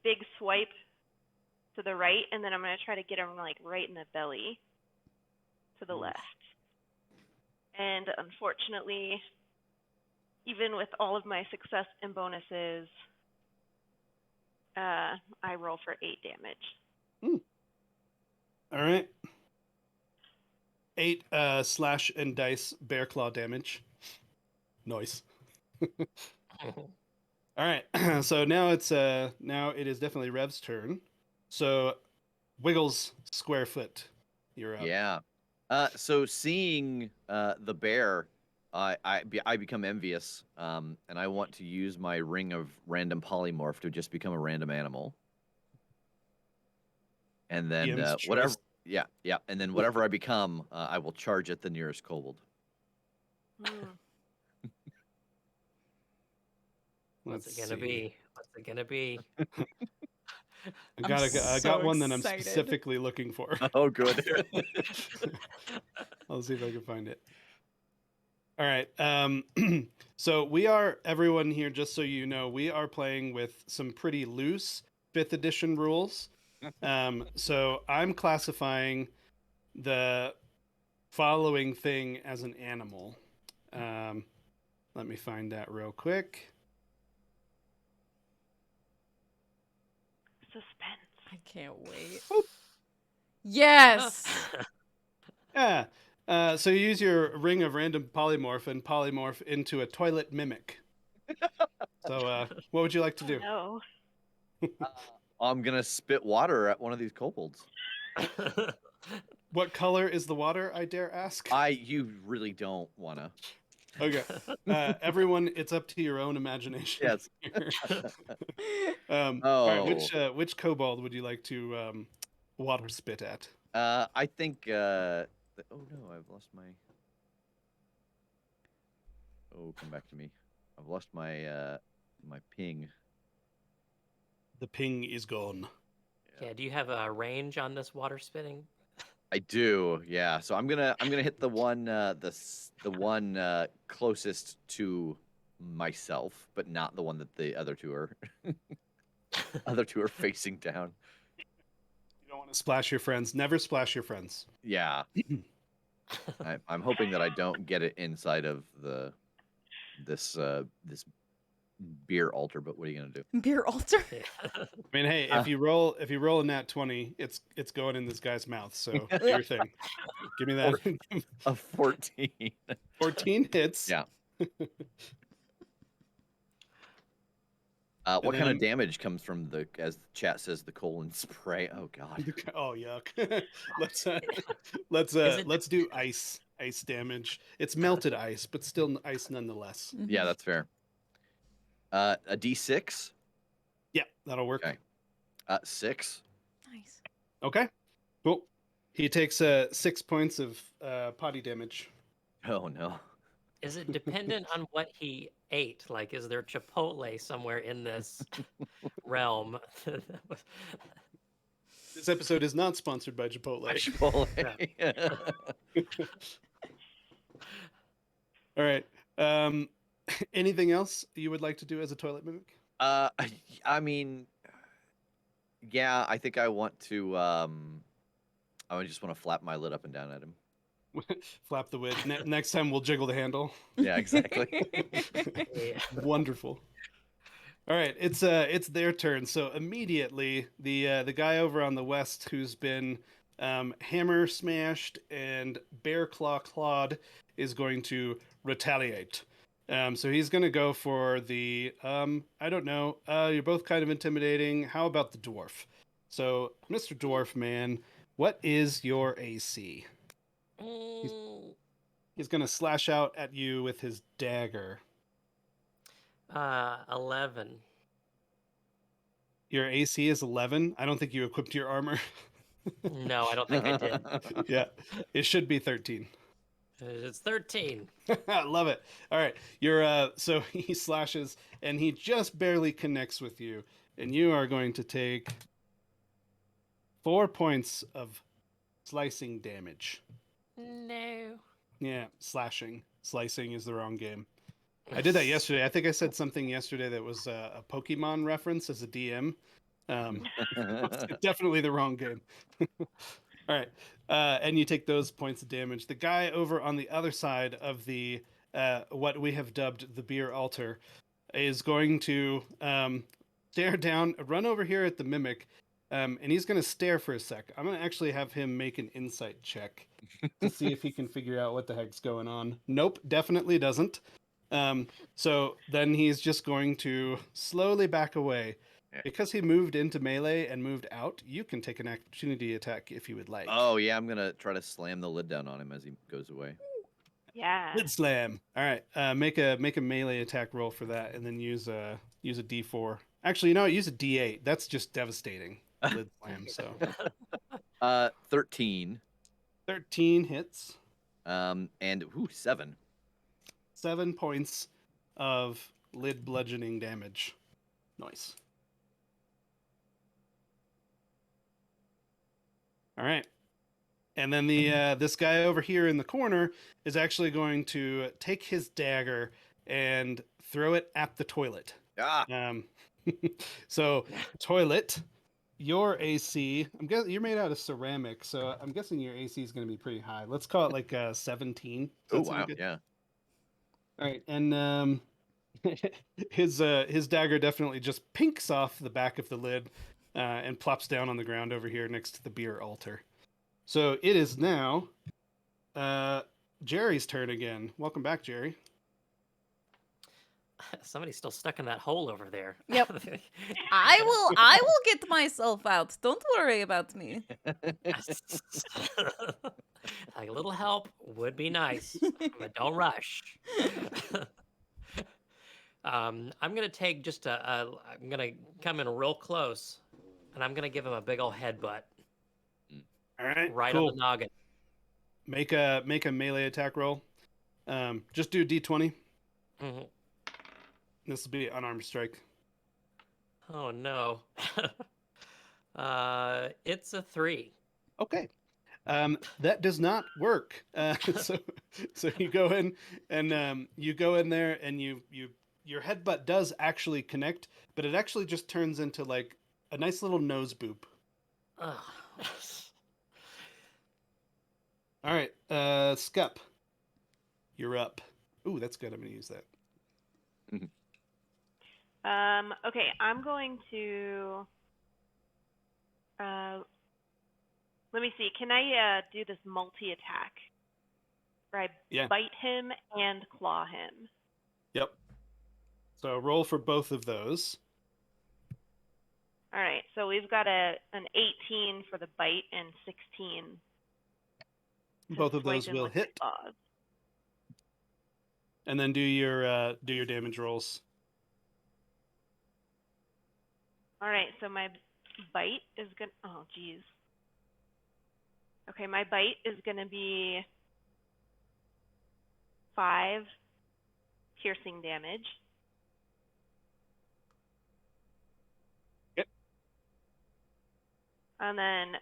big swipe to the right, and then I'm gonna try to get him like right in the belly to the left. And unfortunately, even with all of my success and bonuses, I roll for 8 damage. All right. 8 slash and dice bear claw damage. Nice. All right. So now it is definitely Rev's turn. So Wiggles Squarefoot, you're up. Yeah. So seeing the bear I become envious, and I want to use my ring of random polymorph to just become a random animal, and then DM's whatever. choice. Yeah, and then whatever I become, I will charge at the nearest kobold. Hmm. What's Let's it gonna see. be? What's it gonna be? I I'm got so one that I'm excited. specifically looking for. Oh, good. I'll see if I can find it. All right. So everyone here, just so you know, we are playing with some pretty loose 5th edition rules. So I'm classifying the following thing as an animal. Let me find that real quick. Suspense. I can't wait. Yes. Yeah. So you use your ring of random polymorph and polymorph into a toilet mimic. So what would you like to do? No. I'm gonna spit water at one of these kobolds. What color is the water, I dare ask? You really don't wanna. Okay. Everyone, it's up to your own imagination. Yes. All right, which kobold would you like to water spit at? I think. Oh no, I've lost my. Oh, come back to me. I've lost my my ping. The ping is gone. Yeah, do you have a range on this water spitting? I do, yeah. So I'm gonna hit the one closest to myself, but not the one that the other two are facing down. You don't want to splash your friends. Never splash your friends. Yeah. I'm hoping that I don't get it inside of this beer altar, but what are you gonna do? Beer altar. I mean, hey, if you roll a nat 20, it's going in this guy's mouth. So do your thing. Give me that. A 14. 14 hits. Yeah. What kind of damage comes from as the chat says, the colon spray? Oh God. Oh yuck. let's do ice damage. It's melted ice, but still ice nonetheless. Yeah, that's fair. A D6. Yeah, that'll work. Okay. 6. Nice. Okay. Cool. He takes 6 points of potty damage. Oh no. Is it dependent on what he ate? Like, is there Chipotle somewhere in this realm? This episode is not sponsored by Chipotle. All right. Anything else you would like to do as a toilet mimic? I mean, yeah, I think I want to. I just want to flap my lid up and down at him. Flap the lid. Next time we'll jiggle the handle. Yeah, exactly. Yeah. Wonderful. All right, it's their turn. So immediately, the guy over on the west who's been hammer smashed and bear clawed is going to retaliate. So he's going to go for the I don't know. You're both kind of intimidating. How about the dwarf? So, Mr. Dwarf Man, what is your AC? He's going to slash out at you with his dagger. 11. Your AC is 11. I don't think you equipped your armor. No, I don't think I did. Yeah, it should be 13. It's 13. I love it. All right, so he slashes and he just barely connects with you, and you are going to take 4 points of slicing damage. No. Yeah, slashing. Slicing is the wrong game. I did that yesterday. I think I said something yesterday that was a Pokemon reference as a DM. Definitely the wrong game. All right. And you take those points of damage. The guy over on the other side of the what we have dubbed the beer altar is going to stare down, run over here at the mimic, and he's going to stare for a sec. I'm going to actually have him make an insight check to see if he can figure out what the heck's going on. Nope, definitely doesn't. So then he's just going to slowly back away. Because he moved into melee and moved out, you can take an opportunity attack if you would like. Oh yeah, I'm gonna try to slam the lid down on him as he goes away. Yeah. Lid slam. All right. Make a melee attack roll for that, and then use a D4. Actually, you know what? Use a D8. That's just devastating. Lid slam. So 13. 13 hits. And 7. 7 points of lid bludgeoning damage. Nice. All right. And then the this guy over here in the corner is actually going to take his dagger and throw it at the toilet. Ah, So toilet, your AC. I'm guessing you're made out of ceramic, so I'm guessing your AC is going to be pretty high. Let's call it like 17. Does oh that sound wow, good? yeah. All right, and his dagger definitely just pinks off the back of the lid and plops down on the ground over here next to the beer altar. So it is now Jerry's turn again. Welcome back, Jerry. Somebody's still stuck in that hole over there. Yep. I will get myself out. Don't worry about me. Like a little help would be nice, but don't rush. I'm gonna take just I'm gonna come in real close, and I'm gonna give him a big old headbutt All right, right cool. on the noggin. Make a melee attack roll. Just do D20. Mhm. This will be unarmed strike. Oh no. It's a 3. Okay. That does not work. So you go in and you go in there and your headbutt does actually connect, but it actually just turns into like a nice little nose boop. Ugh. All right, Scup, you're up. Ooh, that's good. I'm gonna use that. Okay, I'm going to. Let me see. Can I do this multi-attack? Where I Yeah. bite him and claw him. Yep. So roll for both of those. All right, so we've got an 18 for the bite and 16. to Both of swipe those him will with my hit, claws. and then do your damage rolls. All right, so my bite is gonna. Oh, geez. Okay, my bite is gonna be 5 piercing damage. Yep. And then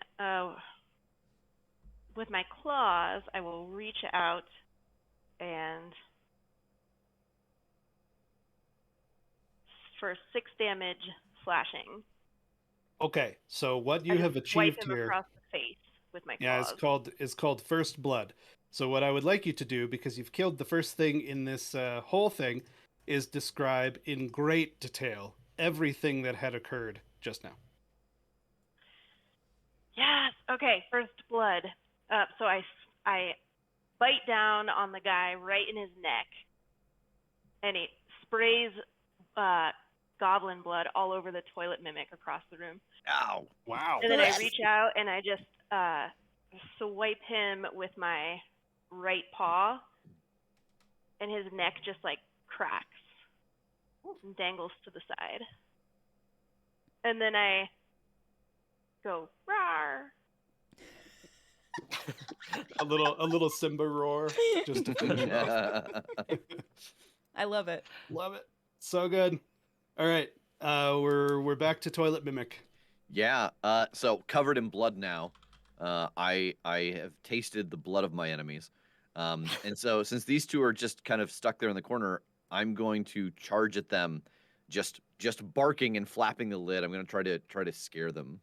with my claws, I will reach out and for 6 damage slashing. Okay, so what you I have just swipe achieved him here, across the face with my yeah, claws. it's called first blood. So what I would like you to do, because you've killed the first thing in this whole thing, is describe in great detail everything that had occurred just now. Yes. Okay. First blood. So I bite down on the guy right in his neck, and he sprays goblin blood all over the toilet mimic across the room. Ow. Wow. And then I reach out and I just swipe him with my right paw, and his neck just like cracks and dangles to the side. And then I go rawr. a little Simba roar just to finish it off. I love it. Love it. So good. All right. We're back to toilet mimic. Yeah. So covered in blood now. I have tasted the blood of my enemies. And so since these two are just kind of stuck there in the corner, I'm going to charge at them, just barking and flapping the lid. I'm going to try to scare them.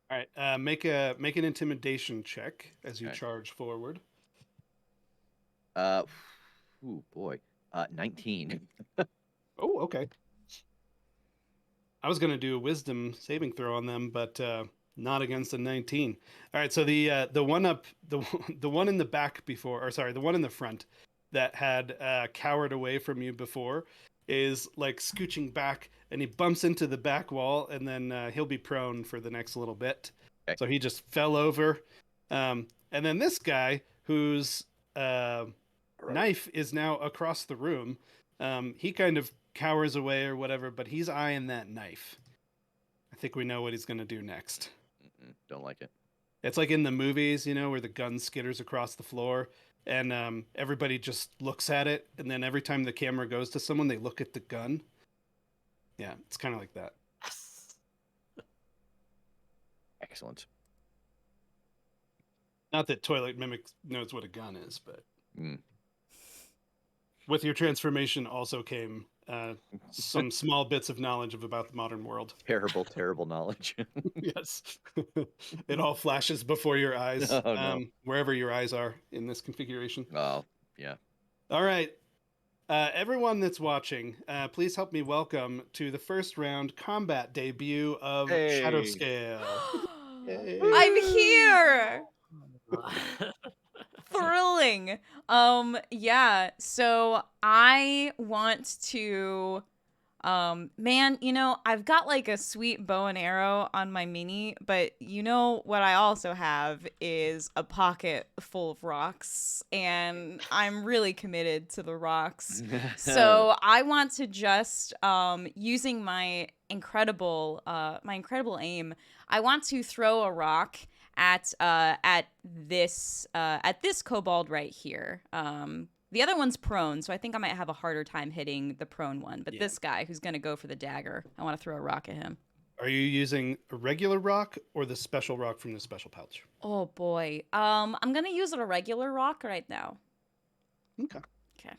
All right. Make an intimidation check as you Okay. charge forward. Ooh boy. 19. Oh, okay. I was gonna do a wisdom saving throw on them, but not against a 19. All right, so the one up the one in the back before, or sorry, the one in the front that had cowered away from you before is like scooching back, and he bumps into the back wall, and then he'll be prone for the next little bit. Okay. So he just fell over, and then this guy who's knife is now across the room. He kind of cowers away or whatever, but he's eyeing that knife. I think we know what he's going to do next. Don't like it. It's like in the movies, where the gun skitters across the floor and everybody just looks at it. And then every time the camera goes to someone, they look at the gun. Yeah, it's kind of like that. Excellent. Not that Toilet Mimic knows what a gun is, but Mm. with your transformation also came some small bits of knowledge about the modern world. Terrible, terrible knowledge. Yes. It all flashes before your eyes, Oh, no. wherever your eyes are in this configuration. Oh, yeah. All right. Everyone that's watching, please help me welcome to the first round combat debut of Shadow Hey. Scale. Yay. I'm here. Thrilling. Yeah, so I want to man, I've got like a sweet bow and arrow on my mini, but what I also have is a pocket full of rocks, and I'm really committed to the rocks. So I want to just using my incredible aim, I want to throw a rock at this kobold right here. The other one's prone, so I think I might have a harder time hitting the prone one. But this guy who's gonna go for the dagger, I want to throw a rock at him. Are you using a regular rock or the special rock from the special pouch? Oh boy. I'm gonna use a regular rock right now. Okay. Okay.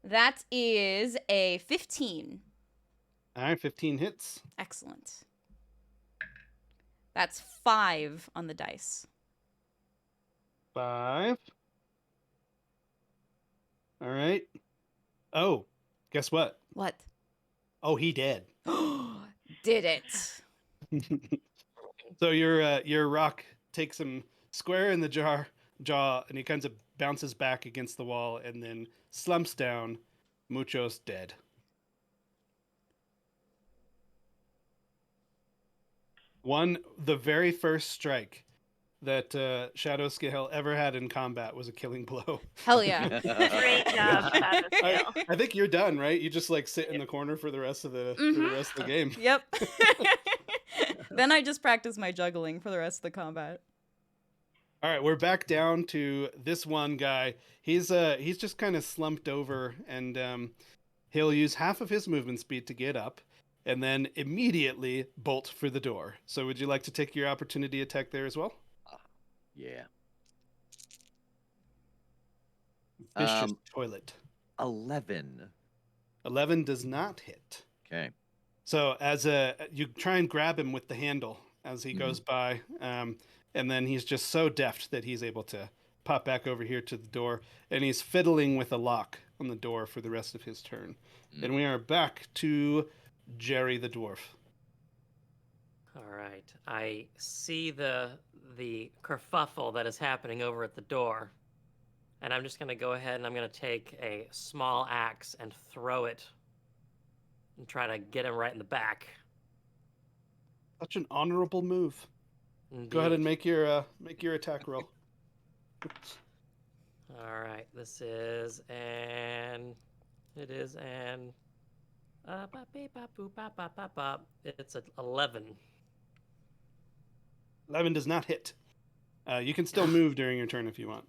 That is a 15. All right, 15 hits. Excellent. That's 5 on the dice. 5. All right. Oh, guess what? What? Oh, he did. Did it. So your rock takes him square in the jaw, and he kind of bounces back against the wall and then slumps down. Mucho's dead. The very first strike that Shadow Scale ever had in combat was a killing blow. Hell yeah. Great job, Shadow Scale. I think you're done, right? You just like sit in the corner for the rest of the game. Yep. Then I just practice my juggling for the rest of the combat. All right, we're back down to this one guy. He's just kind of slumped over, and he'll use half of his movement speed to get up, and then immediately bolt for the door. So would you like to take your opportunity attack there as well? Yeah. Vicious toilet. 11. 11 does not hit. Okay. So you try and grab him with the handle as he goes by, and then he's just so deft that he's able to pop back over here to the door, and he's fiddling with a lock on the door for the rest of his turn. And we are back to Jerry the dwarf. All right. I see the kerfuffle that is happening over at the door, and I'm just going to go ahead and I'm going to take a small axe and throw it and try to get him right in the back. Such an honorable move. Indeed. Go ahead and make your attack roll. All right. This is an. It is an. It's an 11. 11 does not hit. You can still move during your turn if you want.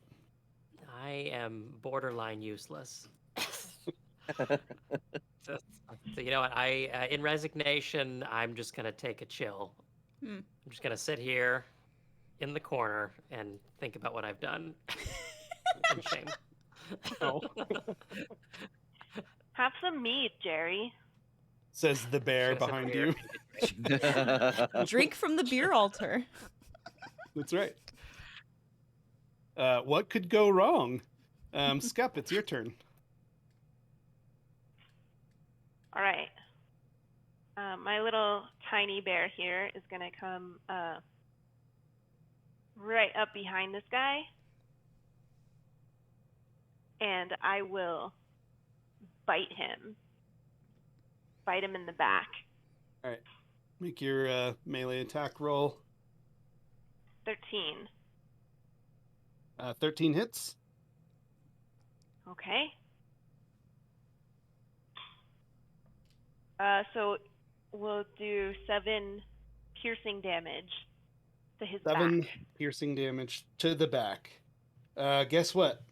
I am borderline useless. So you know what? In resignation, I'm just gonna take a chill. I'm just gonna sit here in the corner and think about what I've done. In shame. Oh. Have some mead, Jerry. Says the bear Just a behind beer. you. Drink from the beer altar. That's right. What could go wrong? Skep, it's your turn. All right. My little tiny bear here is going to come right up behind this guy. And I will bite him. Bite him in the back. All right. Make your melee attack roll. 13. 13 hits. Okay. So we'll do 7 piercing damage to his 7 back. piercing damage to the back. Guess what?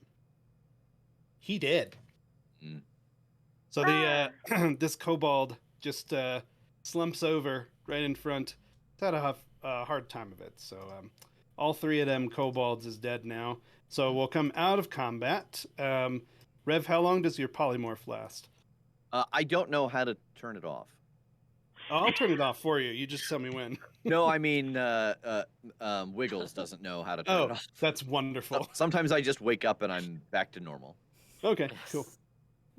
He did. Mm. So the this kobold just slumps over right in front. It's had a hard time of it. So all 3 of them kobolds is dead now. So we'll come out of combat. Rev, how long does your polymorph last? I don't know how to turn it off. Oh, I'll turn it off for you. You just tell me when. No, I mean, Wiggles doesn't know how to turn it Oh, off. that's wonderful. Sometimes I just wake up and I'm back to normal. Okay, cool.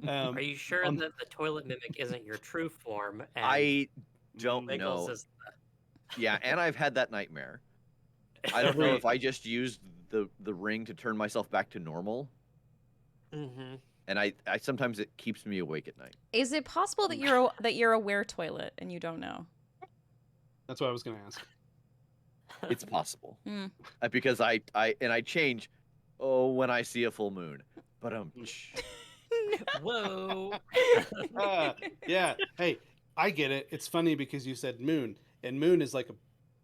Are you sure on- that the toilet mimic isn't your true form? And I don't Wiggles know. is Yeah, and I've had that nightmare. I don't know if I just used the ring to turn myself back to normal, Mm-hmm. and I sometimes it keeps me awake at night. Is it possible that you're a wear toilet and you don't know? That's what I was going to ask. It's possible Hmm. because I change when I see a full moon, but Whoa. Yeah. Hey, I get it. It's funny because you said moon, and moon is like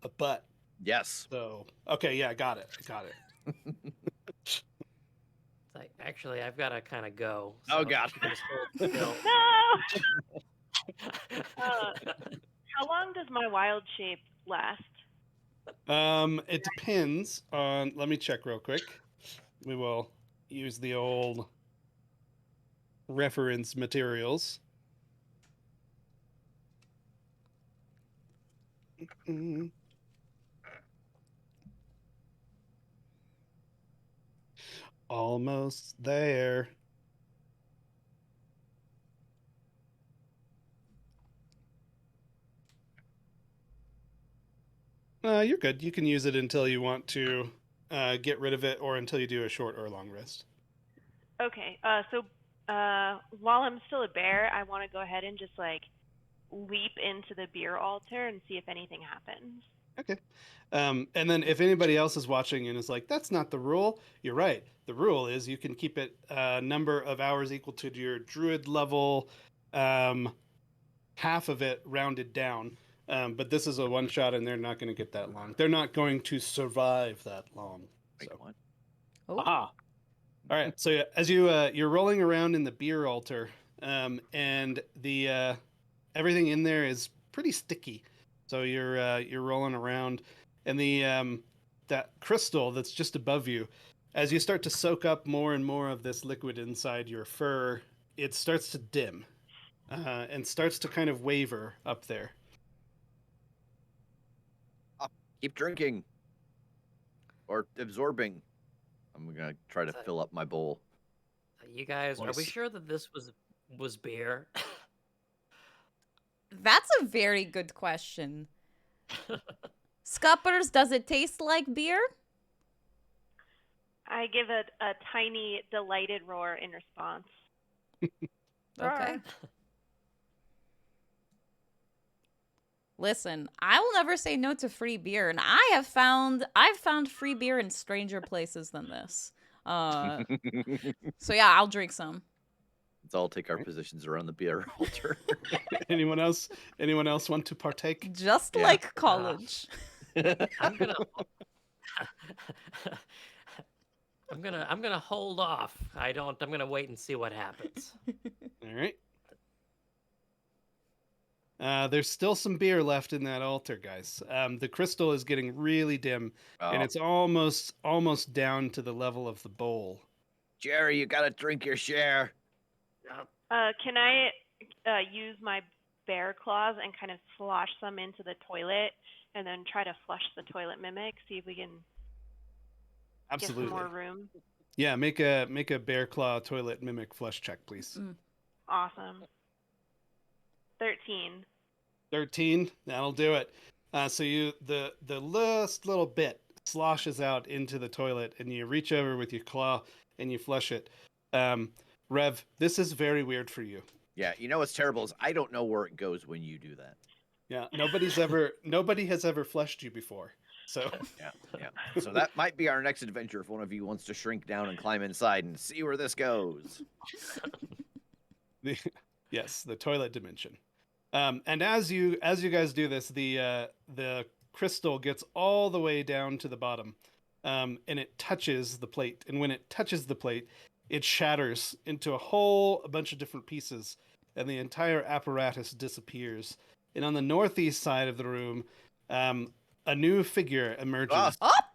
a butt. yes. So, okay, yeah, I got it. It's like, actually, I've got to kind of go. Oh, God. you can just hold still. No! How long does my wild shape last? It depends on. Let me check real quick. We will use the old reference materials. Almost there. You're good. You can use it until you want to get rid of it, or until you do a short or long rest. Okay. So while I'm still a bear, I want to go ahead and just like leap into the beer altar and see if anything happens. Okay. And then if anybody else is watching and is like, that's not the rule, you're right. The rule is you can keep it a number of hours equal to your druid level, half of it rounded down. But this is a one shot and they're not going to get that long. They're not going to survive that long. Wait, So. what? Oh. Aha. All right. So as you're rolling around in the beer altar, and the everything in there is pretty sticky. So you're rolling around, and the that crystal that's just above you, as you start to soak up more and more of this liquid inside your fur, it starts to dim, and starts to kind of waver up there. Keep drinking or absorbing. I'm gonna try to So- fill up my bowl. You guys, are we Nice. sure that this was beer? That's a very good question. Scuppers, does it taste like beer? I give it a tiny, delighted roar in response. Okay. Listen, I will never say no to free beer, and I've found free beer in stranger places than this. So yeah, I'll drink some. Let's all take our positions around the beer altar. Anyone else? Anyone else want to partake? Just Yeah. like college. I'm gonna I'm gonna hold off. I'm gonna wait and see what happens. All right. There's still some beer left in that altar, guys. The crystal is getting really dim, and Oh, it's almost down to the level of the bowl. Jerry, you gotta drink your share. Can I use my bear claws and kind of slosh some into the toilet and then try to flush the toilet mimic, see if we can get some Absolutely. more room? Yeah, make a bear claw toilet mimic flush check, please. Awesome. 13. 13. That'll do it. So the last little bit sloshes out into the toilet, and you reach over with your claw and you flush it. Rev, this is very weird for you. Yeah, you know what's terrible is I don't know where it goes when you do that. Yeah, nobody has ever flushed you before. So Yeah. So that might be our next adventure if one of you wants to shrink down and climb inside and see where this goes. yes, the toilet dimension. And as you guys do this, the crystal gets all the way down to the bottom, and it touches the plate. And when it touches the plate, it shatters into a bunch of different pieces, and the entire apparatus disappears. And on the northeast side of the room, a new figure emerges. Ah.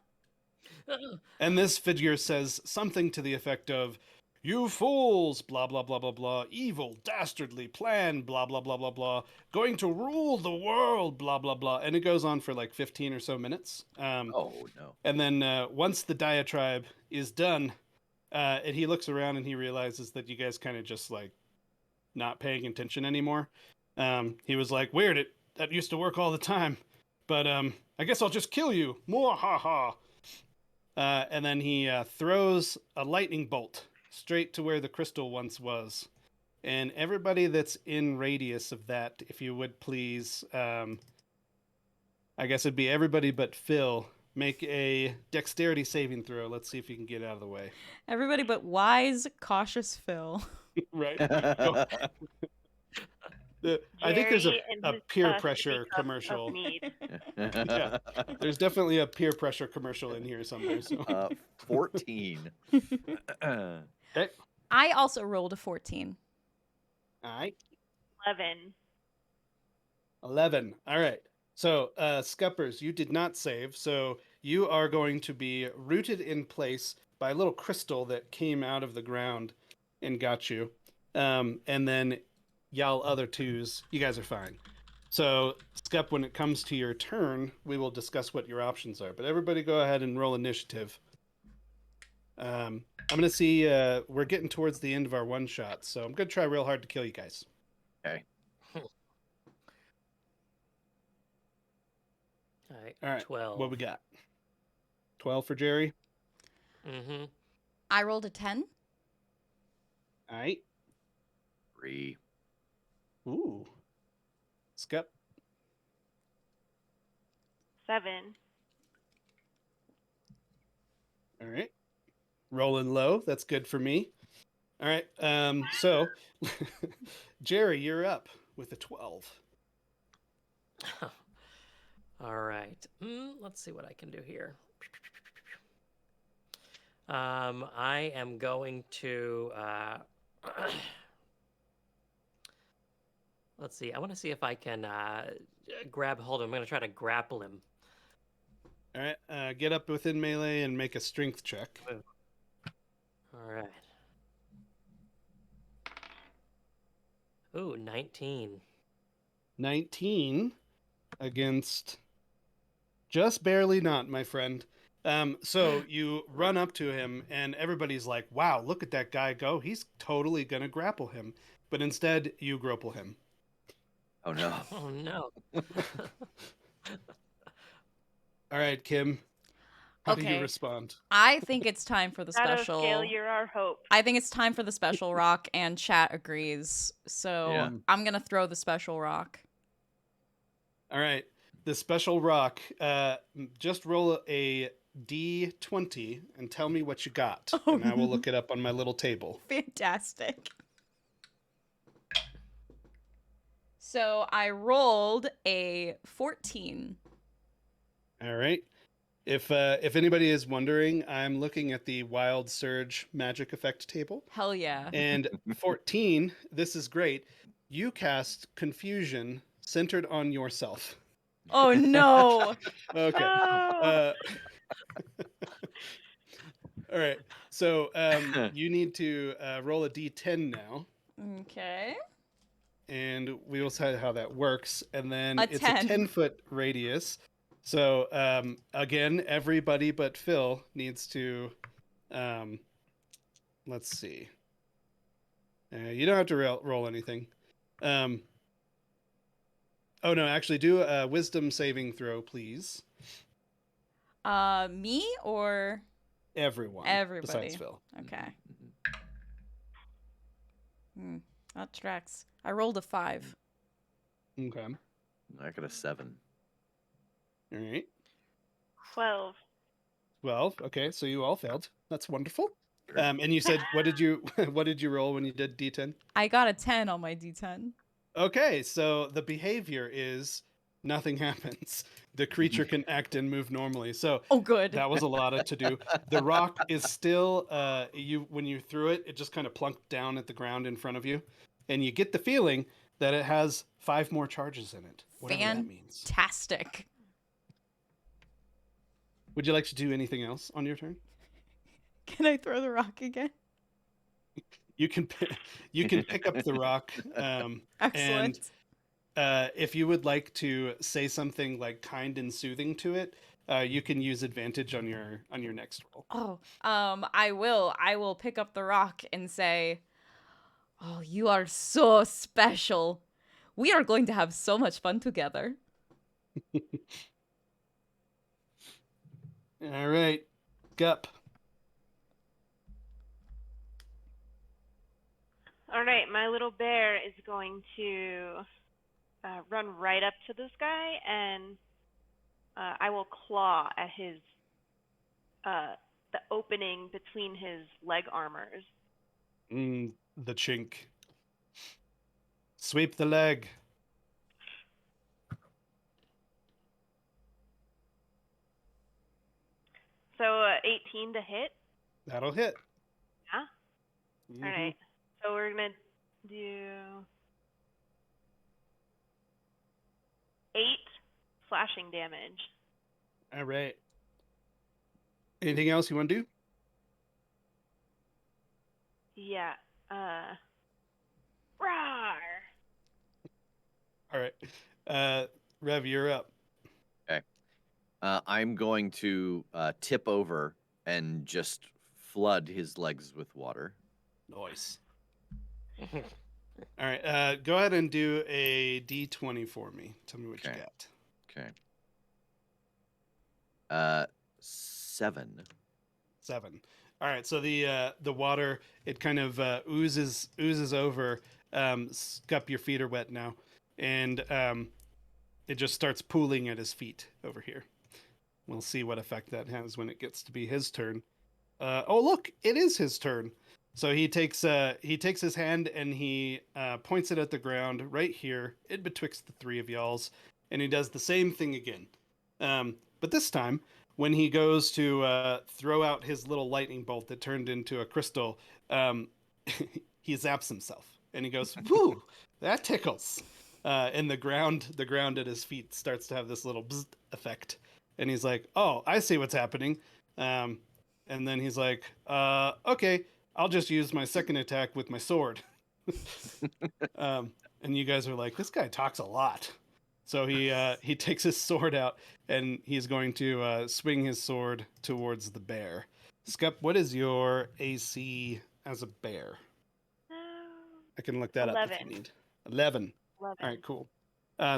And this figure says something to the effect of, "You fools, blah, blah, blah, blah, blah, evil, dastardly plan, blah, blah, blah, blah, blah, going to rule the world, blah, blah, blah." And it goes on for like 15 or so minutes. Oh, no. And then once the diatribe is done, and he looks around and he realizes that you guys kind of just like not paying attention anymore. He was like, "Weird, that used to work all the time. But I guess I'll just kill you. More ha ha." And then he throws a lightning bolt straight to where the crystal once was. And everybody that's in radius of that, if you would please, I guess it'd be everybody but Phil, make a dexterity saving throw. Let's see if you can get out of the way. Everybody but wise, cautious Phil. Right? I think there's a Jerry and his, peer sippy pressure cup of commercial. mead. Yeah. There's definitely a peer pressure commercial in here somewhere. So. 14. Okay. I also rolled a 14. All right. 11. 11. All right. So, Scuppers, you did not save, so you are going to be rooted in place by a little crystal that came out of the ground and got you. And then y'all other twos, you guys are fine. So, Scup, when it comes to your turn, we will discuss what your options are. But everybody go ahead and roll initiative. I'm going to see, we're getting towards the end of our one shot, so I'm going to try real hard to kill you guys. Okay. All right. 12. What we got? 12 for Jerry. Mm-hmm. I rolled a 10. All right. 3. Ooh. Scup. 7. All right. Rolling low. That's good for me. All right. So, Jerry, you're up with a 12. All right. Let's see what I can do here. I am going to let's see. I want to see if I can grab hold of him. I'm going to try to grapple him. All right. Get up within melee and make a strength check. All right. Ooh, 19. 19 against just barely not, my friend. So you run up to him and everybody's like, "Wow, look at that guy go. He's totally going to grapple him." But instead, you grapple him. Oh, no. Oh, no. All right, Kim. How do you Okay. respond? I think it's time for the Shadow special. scale, you're our hope. I think it's time for the special rock, and chat agrees. So Yeah. I'm gonna throw the special rock. All right. The special rock. Just roll a D20 and tell me what you got. Oh, and I will look it up on my little table. Fantastic. So I rolled a 14. All right. If anybody is wondering, I'm looking at the Wild Surge magic effect table. Hell yeah. And 14, this is great. You cast Confusion centered on yourself. Oh no. Okay. Oh. All right. So you need to roll a d10 now. Okay. And we will say how that works. And then A it's 10. a 10-foot radius. So again, everybody but Phil needs to, let's see. You don't have to roll anything. Oh no, actually do a wisdom saving throw, please. Me or Everyone. everybody? Besides Phil. Okay. That tracks. I rolled a 5. Okay. I got a 7. All right. 12. 12. Okay, so you all failed. That's wonderful. And you said, what did you roll when you did D10? I got a 10 on my D10. Okay, so the behavior is nothing happens. The creature can act and move normally. So Oh, good. that was a lot of to do. The rock is still when you threw it, it just kind of plunked down at the ground in front of you, and you get the feeling that it has 5 more charges in it. Whatever that means. Fantastic. Would you like to do anything else on your turn? Can I throw the rock again? You can pick up the rock. Excellent. And if you would like to say something like kind and soothing to it, you can use advantage on your next roll. Oh, I will pick up the rock and say, "Oh, you are so special. We are going to have so much fun together." All right, Gup. All right, my little bear is going to run right up to this guy, and I will claw at his the opening between his leg armors. The chink. Sweep the leg. So 18 to hit. That'll hit. Yeah. Mhm. All right. So we're gonna do 8 slashing damage. All right. Anything else you want to do? Yeah. Rawr. All right. Rev, you're up. Okay. I'm going to tip over and just flood his legs with water. Nice. All right. Go ahead and do a D20 for me. Tell me what you Okay. got. Okay. 7. 7. All right. So the water, it kind of oozes over. Scup, your feet are wet now, and it just starts pooling at his feet over here. We'll see what effect that has when it gets to be his turn. Oh, look, it is his turn. So he takes his hand and he points it at the ground right here, in betwixt the three of y'all's, and he does the same thing again. But this time, when he goes to throw out his little lightning bolt that turned into a crystal, he zaps himself, and he goes, "Whew, that tickles!" And the ground at his feet starts to have this little bzz effect, and he's like, "Oh, I see what's happening." And then he's like, "Okay, I'll just use my second attack with my sword." And you guys are like, "This guy talks a lot." So he takes his sword out, and he's going to swing his sword towards the bear. Scup, what is your AC as a bear? I can look that 11. up if you need. 11. 11. All right, cool.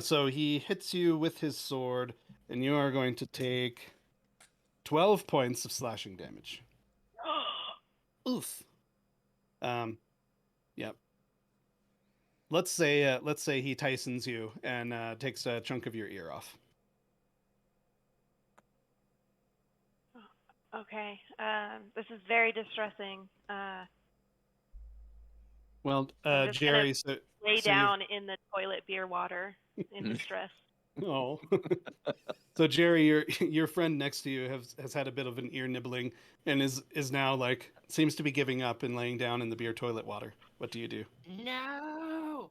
So he hits you with his sword, and you are going to take 12 points of slashing damage. Oof. Yep. Let's say he Tysons you and takes a chunk of your ear off. Okay. This is very distressing. Well, I'm just Jerry, lay so down in the toilet beer water in distress. oh. So Jerry, your friend next to you has had a bit of an ear nibbling and is now like seems to be giving up and laying down in the beer toilet water. What do you do? No.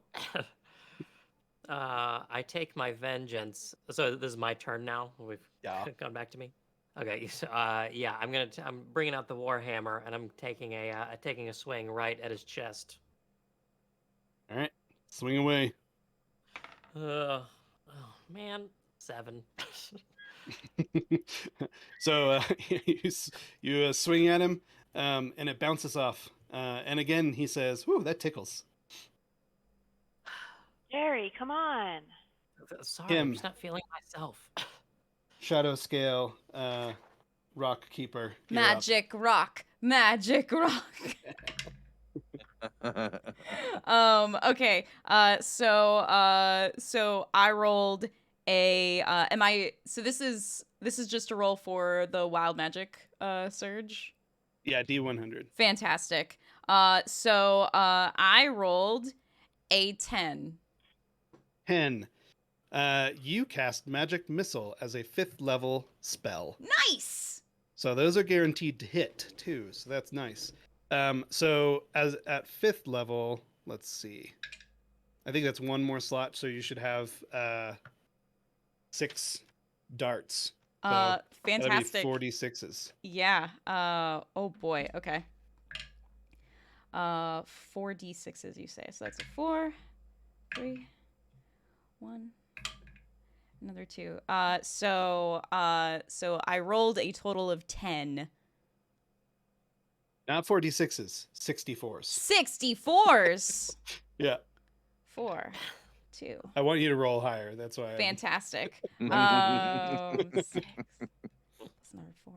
I take my vengeance. So this is my turn now. We've gone back to me. Okay. So, yeah, I'm bringing out the warhammer and I'm taking a swing right at his chest. All right, swing away. Oh man, 7. So you swing at him, and it bounces off. And again, he says, "Whew, that tickles." Jerry, come on. Sorry, Him. I'm just not feeling myself. Shadow scale, rock keeper. You're Magic rock. Okay. So I rolled a so this is this is just a roll for the wild magic surge. Yeah, D100. Fantastic. So I rolled a 10. 10. You cast Magic Missile as a 5th level spell. Nice. So those are guaranteed to hit too. So that's nice. So as at 5th level, let's see. I think that's one more slot. So you should have 6 darts. So that'd be Fantastic. 46s. Yeah. Oh boy. Okay. 4d6s you say. So that's a 4, 3, 1, another 2. So I rolled a total of 10. Not 46s, 64s. 64s. Yeah. 4, 2. I want you to roll higher. That's why. Fantastic. 6 plus another 4, 10,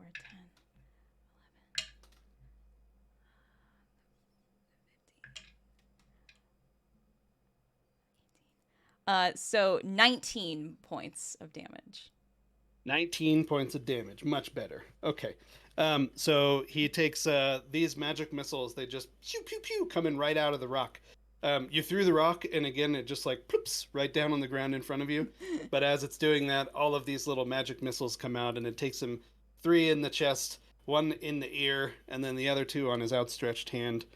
11, 15. So 19 points of damage. 19 points of damage. Much better. Okay. So he takes these magic missiles. They just pew pew pew coming right out of the rock. You threw the rock, and again it just like ploops right down on the ground in front of you. But as it's doing that, all of these little magic missiles come out, and it takes him 3 in the chest, 1 in the ear, and then the other 2 on his outstretched hand.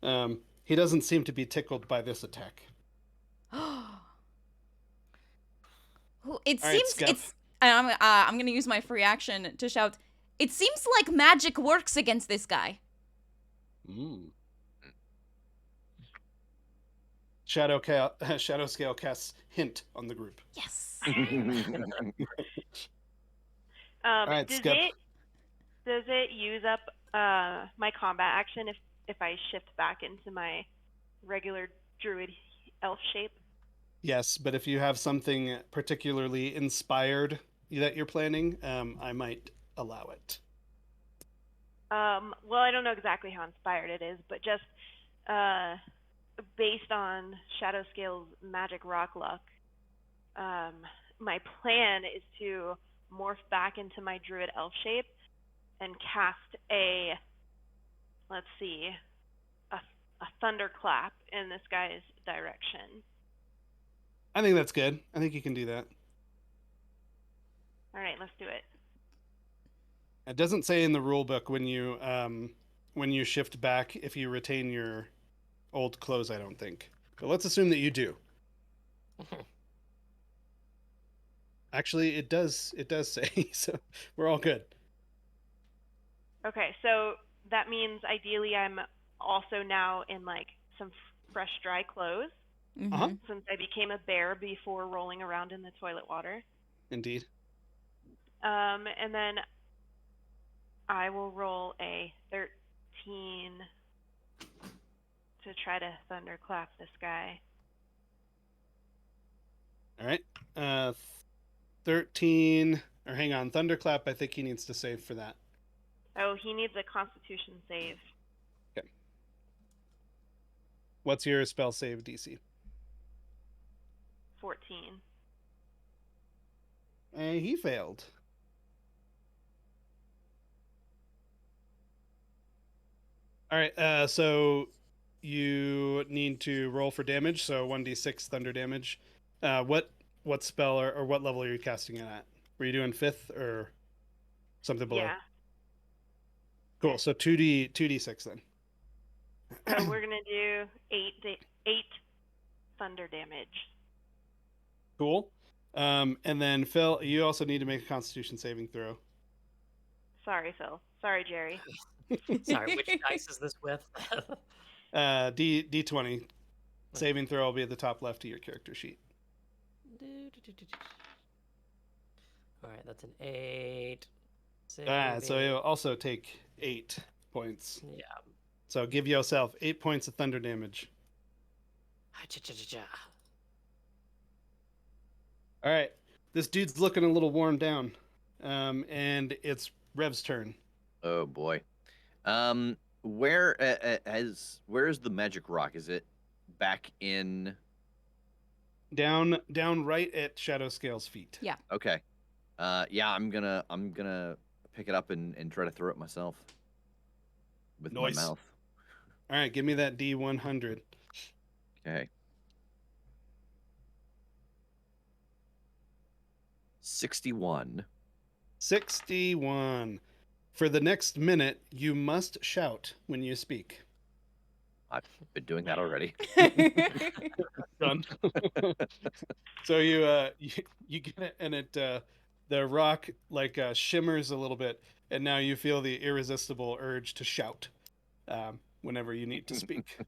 He doesn't seem to be tickled by this attack. It All right, seems Scuff. it's. I'm gonna use my free action to shout. It seems like magic works against this guy. Shadow Scale casts hint on the group. Yes. right, does Skip. it use up my combat action if I shift back into my regular druid elf shape? Yes, but if you have something particularly inspired that you're planning, I might allow it. Well, I don't know exactly how inspired it is, but just based on Shadowscale's magic rock luck, my plan is to morph back into my druid elf shape and cast a thunderclap in this guy's direction. I think that's good. I think you can do that. All right, let's do it. It doesn't say in the rule book when you shift back if you retain your old clothes, I don't think. But let's assume that you do. Actually, it does say, so we're all good. Okay, so that means ideally I'm also now in like some fresh dry clothes Uh-huh. since I became a bear before rolling around in the toilet water. Indeed. And then I will roll a 13 to try to thunderclap this guy. All right. 13, or hang on, Thunderclap, I think he needs to save for that. Oh, he needs a Constitution save. Okay. What's your spell save DC? 14. And he failed. All right, so you need to roll for damage, so 1d6 thunder damage. What spell or what level are you casting it at? Were you doing 5th or something below? Yeah. Cool, so 2d6 then. So we're going to do 8 thunder damage. Cool. And then Phil, you also need to make a Constitution saving throw. Sorry, Phil. Sorry, Jerry. Sorry, which dice is this with? D20. Saving throw will be at the top left of your character sheet. All right, that's an 8. So you'll also take 8 points. Yeah. So give yourself 8 points of thunder damage. All right. This dude's looking a little worn down. And it's Rev's turn. Oh boy. Where's the magic rock? Is it back in? Down right at Shadowscale's feet. Yeah. Okay. Yeah, I'm gonna pick it up and try to throw it myself with my Nice. mouth. All right, give me that D100. Okay. 61. 61. For the next minute, you must shout when you speak. I've been doing that already. Done. So you get it, and it the rock like shimmers a little bit, and now you feel the irresistible urge to shout whenever you need to speak.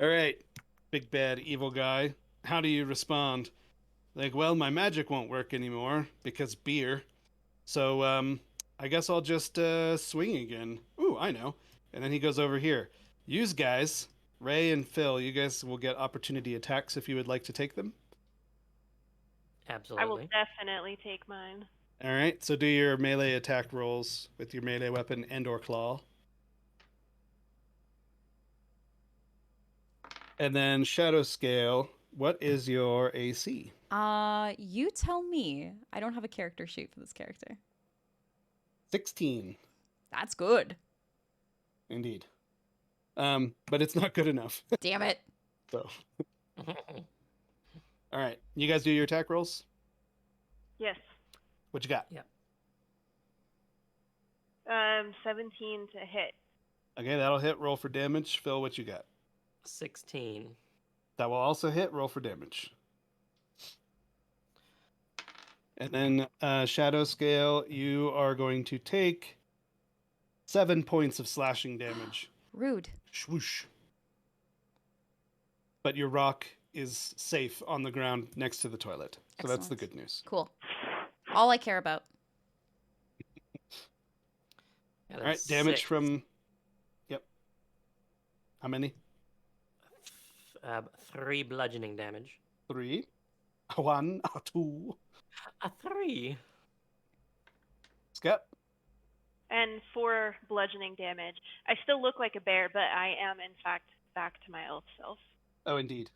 All right, big bad evil guy. How do you respond? Like, well, my magic won't work anymore because beer. So I guess I'll just swing again. Ooh, I know. And then he goes over here. Use guys, Ray and Phil, you guys will get opportunity attacks if you would like to take them. I will Absolutely. definitely take mine. All right, so do your melee attack rolls with your melee weapon and/or claw. And then shadow scale. What is your AC? You tell me. I don't have a character sheet for this character. 16. That's good. Indeed. But it's not good enough. Damn it. So, all right, you guys do your attack rolls. Yes. What you got? 17 to hit. Okay, that'll hit. Roll for damage. Phil, what you got? 16. That will also hit. Roll for damage. And then shadow scale, you are going to take 7 points of slashing damage. Rude. Swoosh. But your rock is safe on the ground next to the toilet. So that's the Excellent. good news. Cool. All I care about. Yeah, All right, that's damage 6. from... Yep. How many? 3 bludgeoning damage. 3. 1, 2. A 3. Scott? And 4 bludgeoning damage. I still look like a bear, but I am, in fact, back to my elf self. Oh, indeed.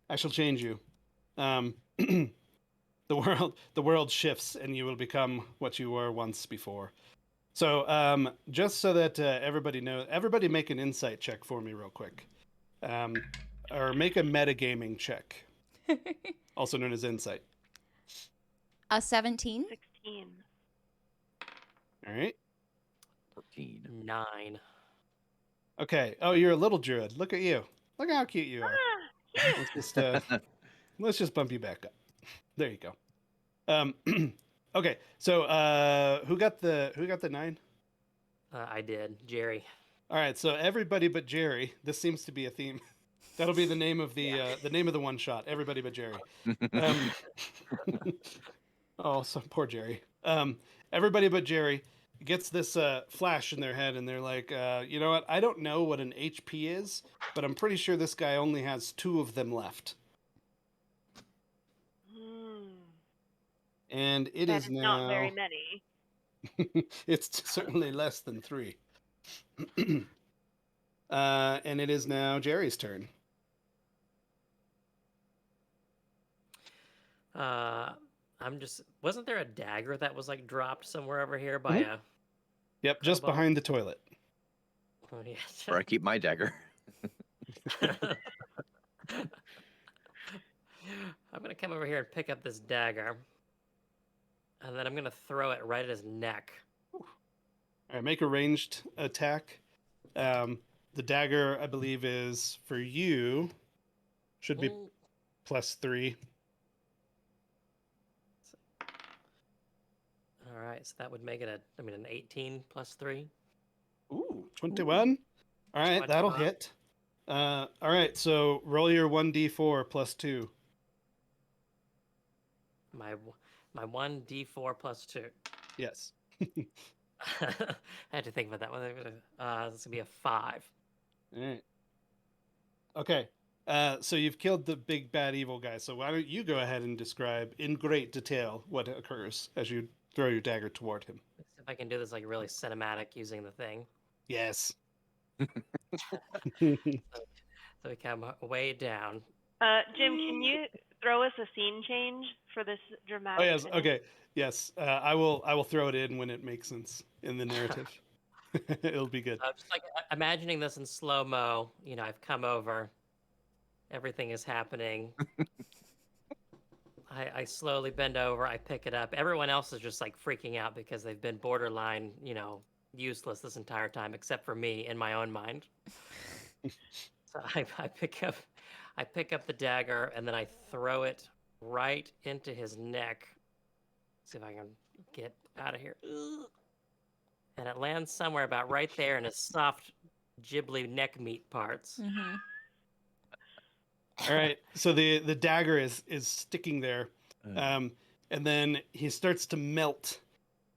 I shall change you. The world shifts, and you will become what you were once before. So, just so that everybody knows, everybody make an insight check for me real quick, or make a metagaming check, also known as insight. A 17. 16. All right. 14. 9. Okay. Oh, you're a little druid. Look at you. Look how cute you are. Let's just bump you back up. There you go. Okay. So, who got the 9? I did. Jerry. All right. So everybody but Jerry. This seems to be a theme. That'll be the name of the name of the one shot. Everybody but Jerry. Oh, so poor Jerry. Everybody but Jerry gets this flash in their head, and they're like, you know what? I don't know what an HP is, but I'm pretty sure this guy only has 2 of them left. And it That is is now not very many. it's certainly less than 3. And it is now Jerry's turn. Wasn't there a dagger that was like dropped somewhere over here by a... Yep, just Kobold? behind the toilet. Oh, yeah. Where I keep my dagger. I'm gonna come over here and pick up this dagger, and then I'm gonna throw it right at his neck. All right, make a ranged attack. The dagger, I believe, is for you. Should be Ooh. +3. All right, so that would make it an 18 plus 3. Ooh, 21. All right, that'll 21. hit. All right, so roll your 1d4 +2. My 1d4 plus 2. Yes. I had to think about that one. This would be a 5. All right. Okay. So you've killed the big bad evil guy. So why don't you go ahead and describe in great detail what occurs as you throw your dagger toward him? Let's see if I can do this like really cinematic using the thing. Yes. So we come way down. Jim, can you throw us a scene change for this Oh dramatic yes, finish? okay, yes. I will throw it in when it makes sense in the narrative. It'll be good. I'm just like imagining this in slow mo. You know, I've come over. Everything is happening. I slowly bend over. I pick it up. Everyone else is just like freaking out because they've been borderline, useless this entire time, except for me in my own mind. So I pick up the dagger and then I throw it right into his neck. See if I can get out of here. Ugh. And it lands somewhere about right there in his soft, ghibli neck meat parts. Mm-hmm. All right. So the dagger is sticking there, Uh, and then he starts to melt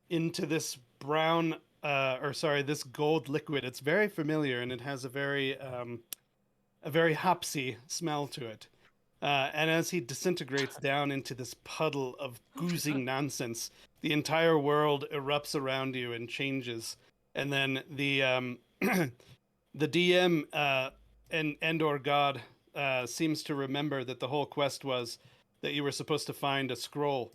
into this brown, this gold liquid. It's very familiar, and it has a very hopsy smell to it. And as he disintegrates down into this puddle of oozing nonsense, the entire world erupts around you and changes. And then the the DM and or God seems to remember that the whole quest was that you were supposed to find a scroll.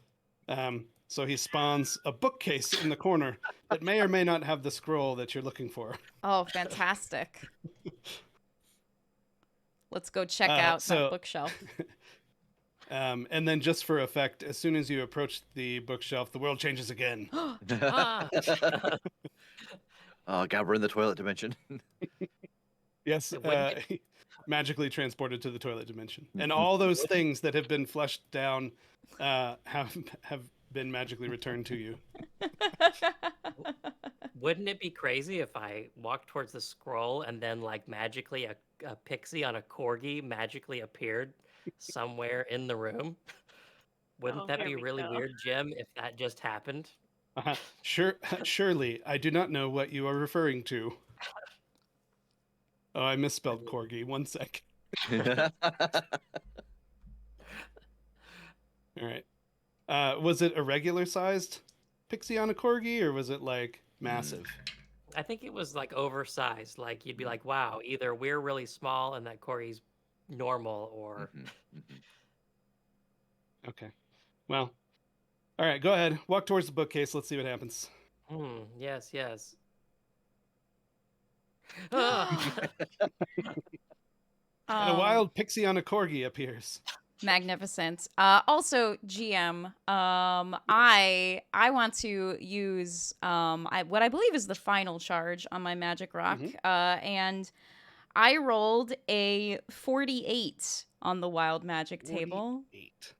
So he spawns a bookcase in the corner that may or may not have the scroll that you're looking for. Oh, fantastic. Let's go check out that bookshelf. And then just for effect, as soon as you approach the bookshelf, the world changes again. Ah! Oh god, we're in the toilet dimension. Yes, Wouldn't magically transported to the toilet dimension, and all those things that have been flushed down have been magically returned to you. Wouldn't it be crazy if I walked towards the scroll and then, like, magically a pixie on a corgi magically appeared somewhere in the room? Wouldn't Oh, that here be we really go. weird, Jim, if that just happened? Surely, I do not know what you are referring to. Oh, I misspelled corgi. 1 sec. All right. Was it a regular sized pixie on a corgi, or was it like massive? I think it was like oversized. Like you'd be like, wow, either we're really small and that corgi's normal, or Mhm, mhm. Okay. Well, all right. Go ahead. Walk towards the bookcase. Let's see what happens. Yes, yes. Ah! And a wild pixie on a corgi appears. Magnificent. Also, GM, I want to use what I believe is the final charge on my magic rock, and I rolled a 48 on the wild magic table. 48.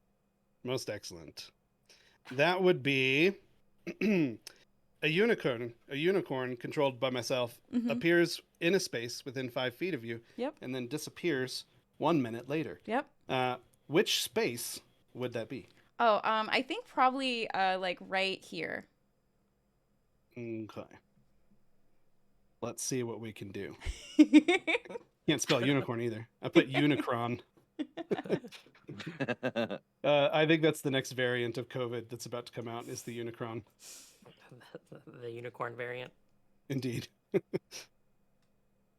Most excellent. That would be a unicorn. A unicorn controlled by myself appears in a space within 5 feet of you, Yep. and then disappears 1 minute later. Yep. Which space would that be? Oh, I think probably like right here. Okay. Let's see what we can do. Can't spell unicorn either. I put Unicron. I think that's the next variant of COVID that's about to come out is the Unicron. The unicorn variant. Indeed.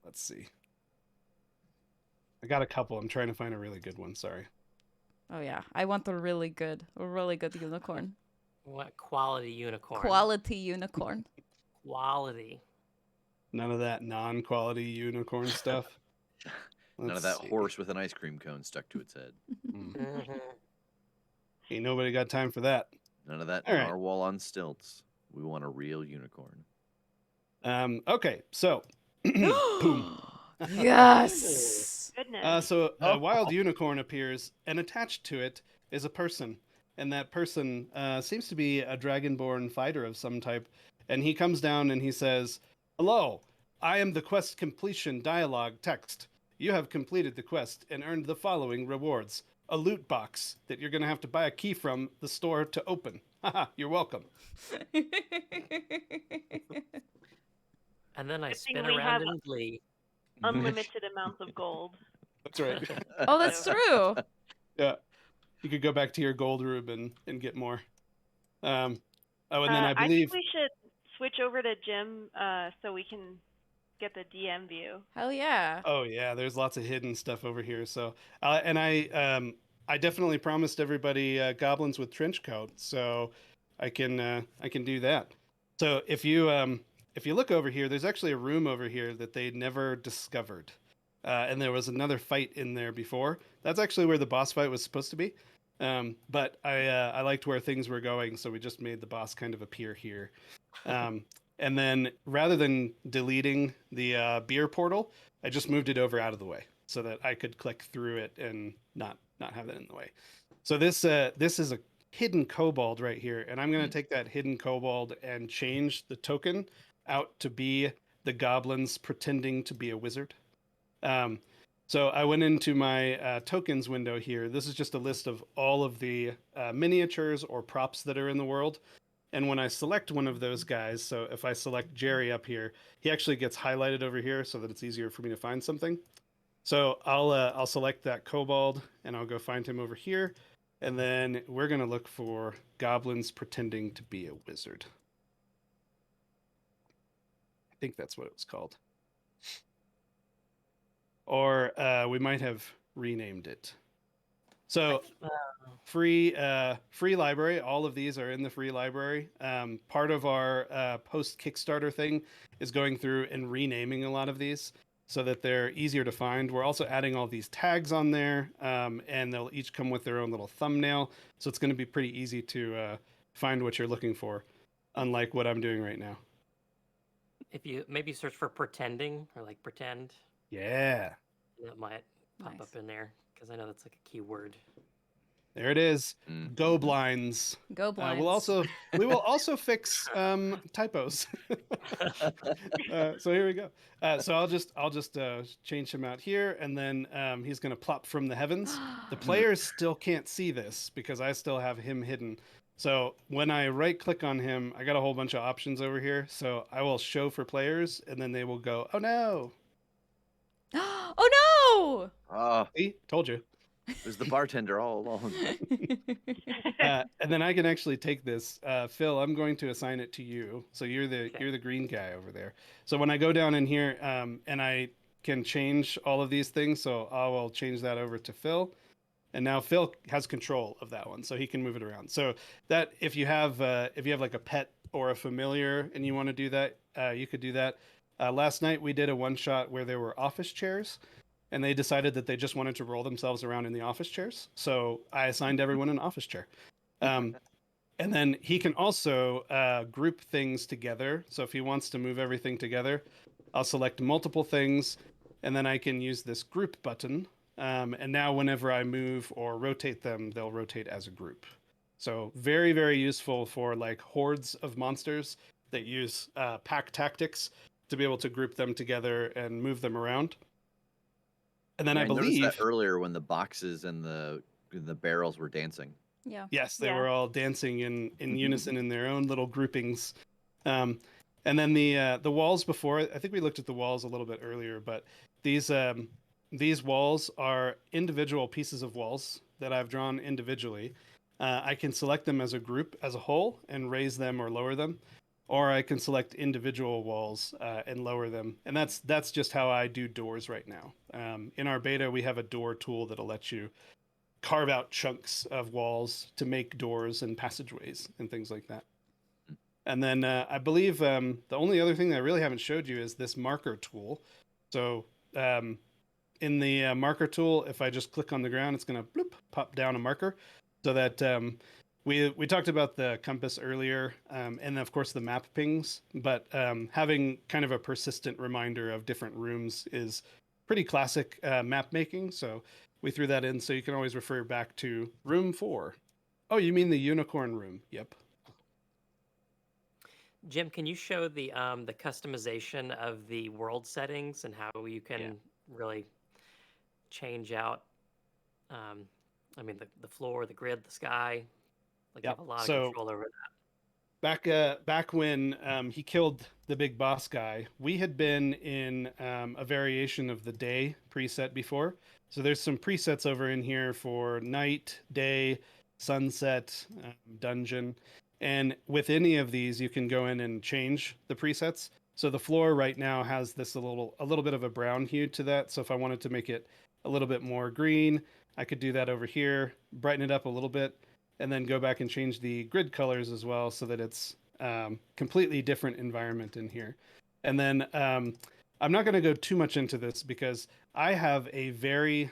Let's see. I got a couple. I'm trying to find a really good one. Sorry. Oh yeah, I want a really good unicorn. What quality unicorn? Quality unicorn. Quality. None of that non-quality unicorn stuff. None of that horse with an ice cream cone stuck to its head. Ain't nobody got time for that. None of that All right. narwhal on stilts. We want a real unicorn. Okay, so boom. Yes. Goodness. So a wild unicorn appears, and attached to it is a person, and that person seems to be a dragonborn fighter of some type. And he comes down and he says, "Hello, I am the quest completion dialogue text. You have completed the quest and earned the following rewards: a loot box that you're going to have to buy a key from the store to open. Haha, you're welcome." And then I Good thing spin we around have in glee. unlimited amounts of gold. That's right. Oh, that's true. Yeah, you could go back to your gold room and get more. And then I I believe think we should switch over to Jim so we can get the DM view. Hell yeah. Oh yeah, there's lots of hidden stuff over here. So, I I definitely promised everybody goblins with trench coats, so I can do that. So if you look over here, there's actually a room over here that they never discovered, and there was another fight in there before. That's actually where the boss fight was supposed to be. But I liked where things were going, so we just made the boss kind of appear here. And then rather than deleting the beer portal, I just moved it over out of the way so that I could click through it and not have that in the way. So this is a hidden kobold right here, and I'm going to take that hidden kobold and change the token out to be the goblins pretending to be a wizard. So I went into my tokens window here. This is just a list of all of the miniatures or props that are in the world. And when I select one of those guys, so if I select Jerry up here, he actually gets highlighted over here so that it's easier for me to find something. So I'll select that kobold and I'll go find him over here. And then we're going to look for goblins pretending to be a wizard. I think that's what it was called. Or we might have renamed it. So free library. All of these are in the free library. Part of our post Kickstarter thing is going through and renaming a lot of these so that they're easier to find. We're also adding all these tags on there, and they'll each come with their own little thumbnail. So it's going to be pretty easy to find what you're looking for, unlike what I'm doing right now. If you maybe search for pretending or like pretend, Yeah. that might pop Nice. up in there because I know that's like a keyword. There it is. Mm. Go blinds. Go blinds. We will also fix typos. So here we go. So I'll just change him out here, and then he's going to plop from the heavens. The players still can't see this because I still have him hidden. So when I right click on him, I got a whole bunch of options over here. So I will show for players, and then they will go, "Oh no!" Oh See, told you. It was the bartender all along. no! And then I can actually take this, Phil. I'm going to assign it to you. So you're the green guy over there. So when I go down in here, and I can change all of these things, so I will change that over to Phil. And now Phil has control of that one, so he can move it around. So that if you have like a pet or a familiar and you want to do that, you could do that. Last night we did a one shot where there were office chairs. And they decided that they just wanted to roll themselves around in the office chairs. So I assigned everyone an office chair. And then he can also group things together. So if he wants to move everything together, I'll select multiple things. And then I can use this group button. And now whenever I move or rotate them, they'll rotate as a group. So very, very useful for like hordes of monsters that use pack tactics to be able to group them together and move them around. And then Yeah, I believe noticed that earlier when the boxes and the barrels were dancing. Yeah. yes, they Yeah. were all dancing in unison in their own little groupings. And then the walls before, I think we looked at the walls a little bit earlier, but these walls are individual pieces of walls that I've drawn individually. I can select them as a group as a whole and raise them or lower them. Or I can select individual walls and lower them. And that's just how I do doors right now. In our beta, we have a door tool that'll let you carve out chunks of walls to make doors and passageways and things like that. And then I believe the only other thing that I really haven't showed you is this marker tool. So in the marker tool, if I just click on the ground, it's going to bloop, pop down a marker so that... We talked about the compass earlier, and of course the map pings, but having kind of a persistent reminder of different rooms is pretty classic map making. So we threw that in so you can always refer back to room 4. Oh, you mean the unicorn room? Yep. Jim, can you show the customization of the world settings and how you can really change out? I mean, the floor, the grid, the sky. Like you have a lot of control over that. Back when he killed the big boss guy, we had been in a variation of the day preset before. So there's some presets over in here for night, day, sunset, dungeon. And with any of these, you can go in and change the presets. So the floor right now has this a little bit of a brown hue to that. So if I wanted to make it a little bit more green, I could do that over here, brighten it up a little bit, and then go back and change the grid colors as well so that it's completely different environment in here. And then I'm not going to go too much into this because I have a very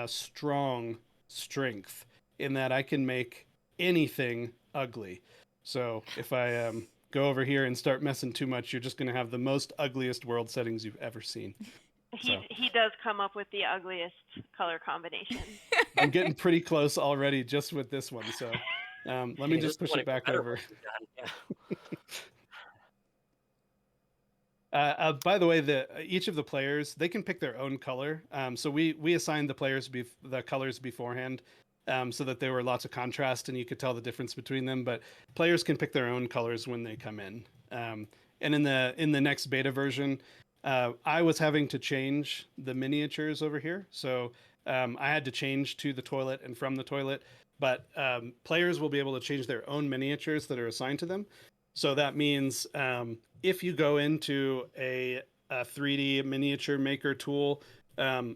strong strength in that I can make anything ugly. So if I go over here and start messing too much, you're just going to have the most ugliest world settings you've ever seen. He does come up with the ugliest color combination. I'm getting pretty close already just with this one. So let me just push it back over. By the way, each of the players, they can pick their own color. So we assigned the players the colors beforehand, so that there were lots of contrast and you could tell the difference between them. But players can pick their own colors when they come in. And in the next beta version, I was having to change the miniatures over here. So I had to change to the toilet and from the toilet. But players will be able to change their own miniatures that are assigned to them. So that means if you go into a 3D miniature maker tool, I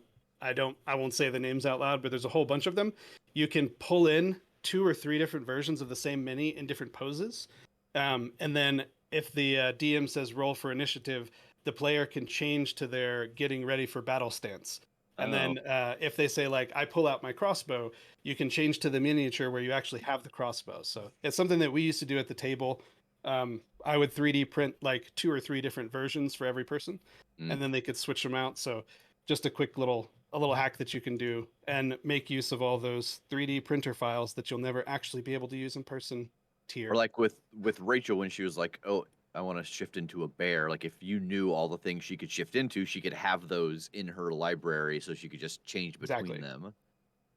won't say the names out loud, but there's a whole bunch of them. You can pull in 2 or 3 different versions of the same mini in different poses. And then if the DM says roll for initiative, the player can change to their getting ready for battle stance. And then if they say, like, I pull out my crossbow, you can change to the miniature where you actually have the crossbow. So it's something that we used to do at the table. I would 3D print like 2 or 3 different versions for every person, and then they could switch them out. So just a quick little hack that you can do and make use of all those 3D printer files that you'll never actually be able to use in person tier. Or like with Raychel when she was like, oh, I want to shift into a bear. Like if you knew all the things she could shift into, she could have those in her library so she could just change between them.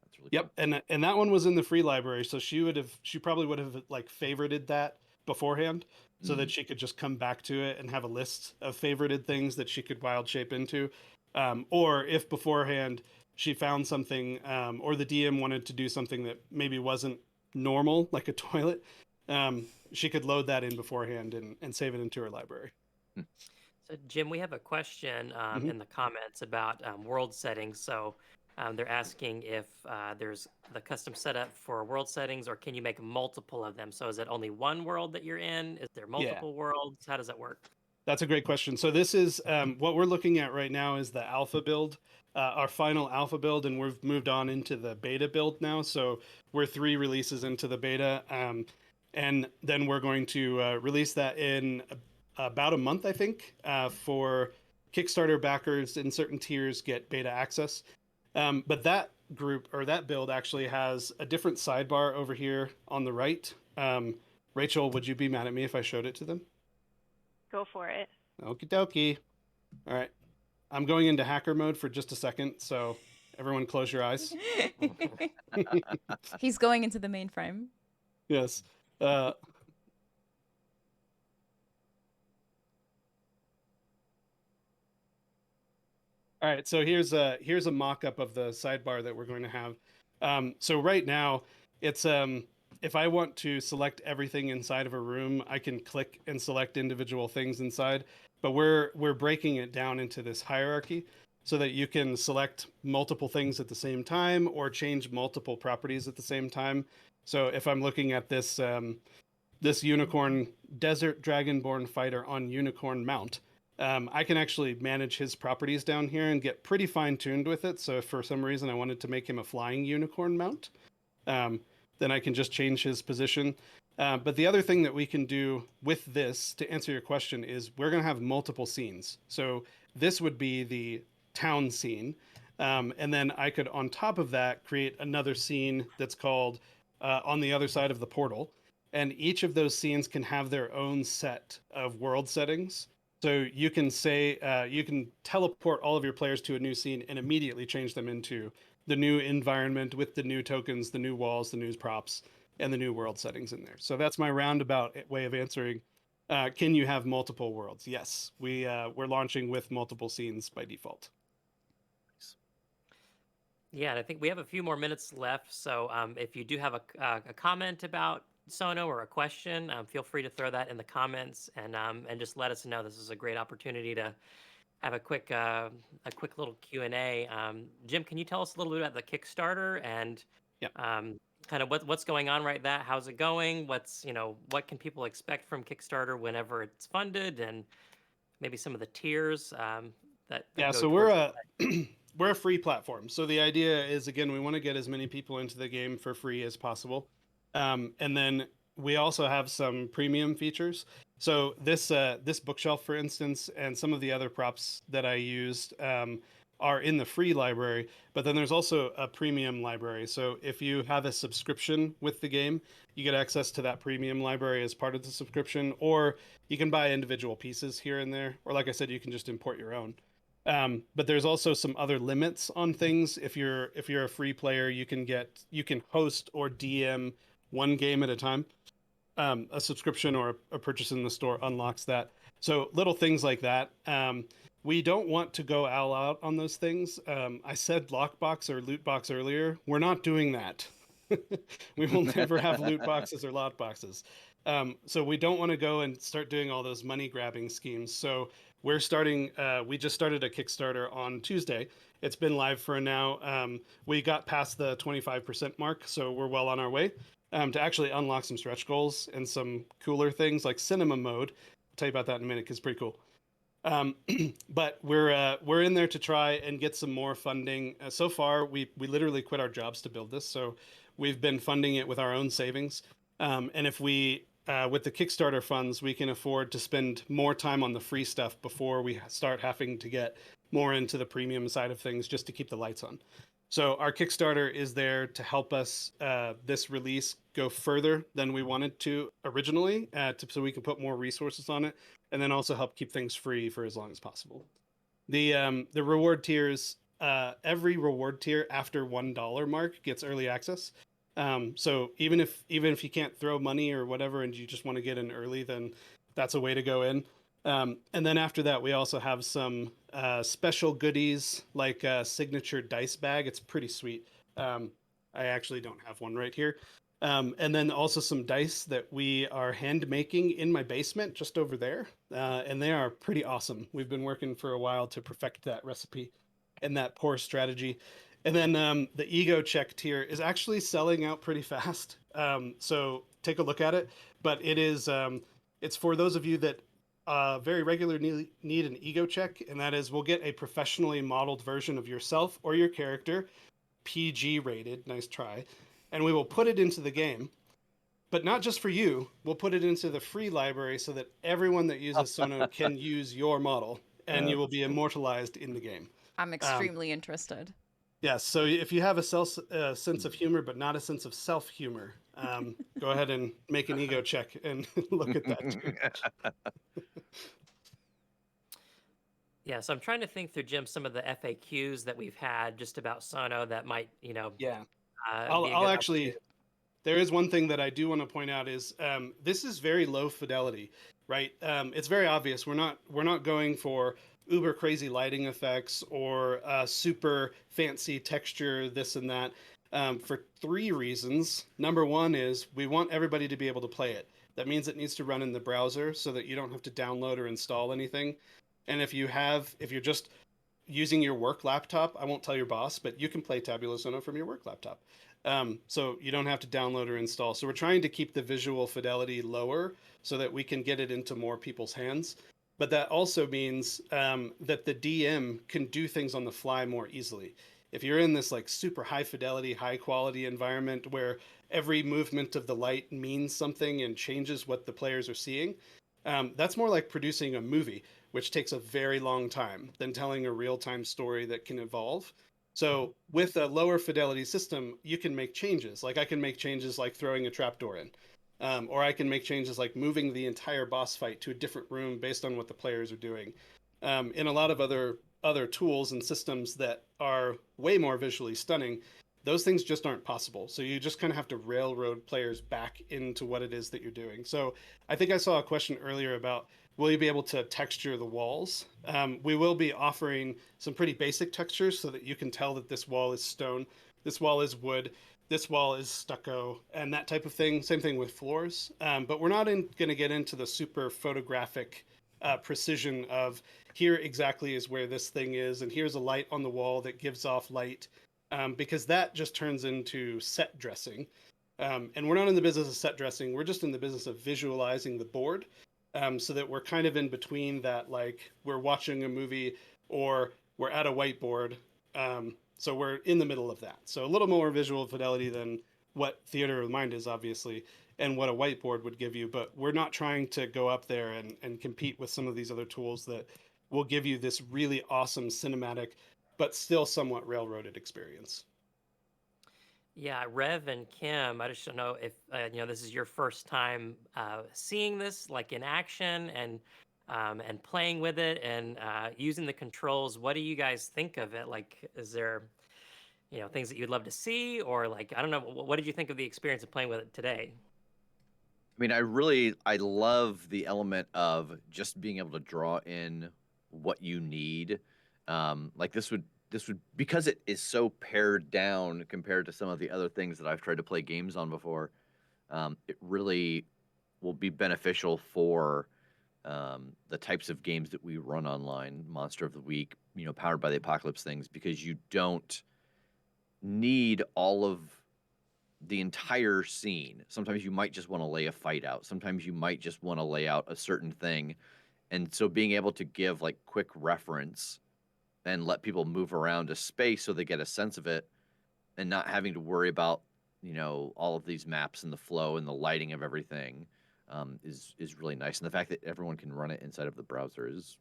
That's really cool. And that one was in the free library, so she probably would have like favorited that beforehand so that she could just come back to it and have a list of favorited things that she could wild shape into. Or if beforehand she found something, or the DM wanted to do something that maybe wasn't normal, like a toilet, she could load that in beforehand and save it into her library. So Jim, we have a question in the comments about world settings. So they're asking if there's the custom setup for world settings, or can you make multiple of them? So is it only one world that you're in? Is there multiple worlds? How does that work? That's a great question. So this is what we're looking at right now is the alpha build, our final alpha build, and we've moved on into the beta build now. So we're 3 releases into the beta, and then we're going to release that in about a month, I think, for Kickstarter backers in certain tiers get beta access. But that group or that build actually has a different sidebar over here on the right. Raychel, would you be mad at me if I showed it to them? Go for it. Okie dokie. All right. I'm going into hacker mode for just a second, so everyone close your eyes. He's going into the mainframe. Yes. All right, so here's a mock-up of the sidebar that we're going to have. So right now, it's if I want to select everything inside of a room, I can click and select individual things inside. But we're breaking it down into this hierarchy so that you can select multiple things at the same time or change multiple properties at the same time. So if I'm looking at this this unicorn desert dragonborn fighter on unicorn mount, I can actually manage his properties down here and get pretty fine-tuned with it. So if for some reason I wanted to make him a flying unicorn mount, then I can just change his position. But the other thing that we can do with this, to answer your question, is we're going to have multiple scenes. So this would be the town scene. And then I could, on top of that, create another scene that's called On the Other Side of the Portal. And each of those scenes can have their own set of world settings. So you can say, you can teleport all of your players to a new scene and immediately change them into the new environment with the new tokens, the new walls, the new props, and the new world settings in there. So that's my roundabout way of answering. Can you have multiple worlds? Yes, we're launching with multiple scenes by default. Yeah, and I think we have a few more minutes left. So if you do have a comment about Sono or a question, feel free to throw that in the comments and just let us know. This is a great opportunity to have a quick little Q&A. Jim, can you tell us a little bit about the Kickstarter and Yeah. kind of what's going on right now? How's it going? What can people expect from Kickstarter whenever it's funded, and maybe some of the tiers that Yeah, go so we're towards. a we're a free platform. So the idea is, again, we want to get as many people into the game for free as possible, and then we also have some premium features. So this bookshelf, for instance, and some of the other props that I used are in the free library. But then there's also a premium library. So if you have a subscription with the game, you get access to that premium library as part of the subscription, or you can buy individual pieces here and there, or like I said, you can just import your own. But there's also some other limits on things. If you're a free player, you can host or DM one game at a time. A subscription or a purchase in the store unlocks that. So little things like that. We don't want to go all out on those things. I said lockbox or loot box earlier. We're not doing that. We will never have loot boxes or lot boxes. So we don't want to go and start doing all those money grabbing schemes. So we're starting. We just started a Kickstarter on Tuesday. It's been live for now. We got past the 25% mark, so we're well on our way to actually unlock some stretch goals and some cooler things like cinema mode. I'll tell you about that in a minute because it's pretty cool. But we're in there to try and get some more funding. So far, we literally quit our jobs to build this, so we've been funding it with our own savings. And if we with the Kickstarter funds, we can afford to spend more time on the free stuff before we start having to get more into the premium side of things just to keep the lights on. So our Kickstarter is there to help us this release go further than we wanted to originally, so we can put more resources on it, and then also help keep things free for as long as possible. The reward tiers, every reward tier after $1 mark gets early access. So even if you can't throw money or whatever, and you just want to get in early, then that's a way to go in. And then after that, we also have some special goodies like a signature dice bag. It's pretty sweet. I actually don't have one right here. And then also some dice that we are hand making in my basement just over there. And they are pretty awesome. We've been working for a while to perfect that recipe and that pour strategy. And then the ego check tier is actually selling out pretty fast. So take a look at it. But it is it's for those of you that very regularly need an ego check, and that is we'll get a professionally modeled version of yourself or your character, PG rated, nice try, and we will put it into the game. But not just for you, we'll put it into the free library so that everyone that uses Sono can use your model, and you will be immortalized in the game. I'm extremely interested. Yes, so if you have a sense of humor but not a sense of self-humor, go ahead and make an ego check and look at that too. Yeah, so I'm trying to think through, Jim, some of the FAQs that we've had just about Sono that might, Yeah, be a I'll good actually. opportunity. There is one thing that I do want to point out is this is very low fidelity, right? It's very obvious. We're not going for uber crazy lighting effects or super fancy texture, this and that, for 3 reasons. Number one is we want everybody to be able to play it. That means it needs to run in the browser so that you don't have to download or install anything. And if you're just using your work laptop, I won't tell your boss, but you can play Tabula Sono from your work laptop. So you don't have to download or install. So we're trying to keep the visual fidelity lower so that we can get it into more people's hands. But that also means that the DM can do things on the fly more easily. If you're in this like super high fidelity, high quality environment where every movement of the light means something and changes what the players are seeing, that's more like producing a movie, which takes a very long time than telling a real-time story that can evolve. So with a lower fidelity system, you can make changes. Like I can make changes like throwing a trapdoor in. Or I can make changes like moving the entire boss fight to a different room based on what the players are doing. In a lot of other tools and systems that are way more visually stunning, those things just aren't possible. So you just kind of have to railroad players back into what it is that you're doing. So I think I saw a question earlier about, will you be able to texture the walls? We will be offering some pretty basic textures so that you can tell that this wall is stone, this wall is wood, this wall is stucco, and that type of thing. Same thing with floors. But we're not going to get into the super photographic precision of here exactly is where this thing is, and here's a light on the wall that gives off light, because that just turns into set dressing. And we're not in the business of set dressing. We're just in the business of visualizing the board, so that we're kind of in between that, like we're watching a movie or we're at a whiteboard. So we're in the middle of that. So a little more visual fidelity than what Theater of the Mind is, obviously, and what a whiteboard would give you. But we're not trying to go up there and compete with some of these other tools that will give you this really awesome cinematic, but still somewhat railroaded experience. Yeah, Rev and Kim, I just don't know if this is your first time seeing this like in action and playing with it and using the controls. What do you guys think of it? Like, is there things that you'd love to see, or like I don't know, what did you think of the experience of playing with it today? I mean, I love the element of just being able to draw in what you need. Like this would because it is so pared down compared to some of the other things that I've tried to play games on before. It really will be beneficial for the types of games that we run online, Monster of the Week, powered by the Apocalypse things, because you don't need all of the entire scene. Sometimes you might just want to lay a fight out. Sometimes you might just want to lay out a certain thing. And so being able to give like quick reference and let people move around a space so they get a sense of it and not having to worry about, all of these maps and the flow and the lighting of everything is really nice. And the fact that everyone can run it inside of the browser is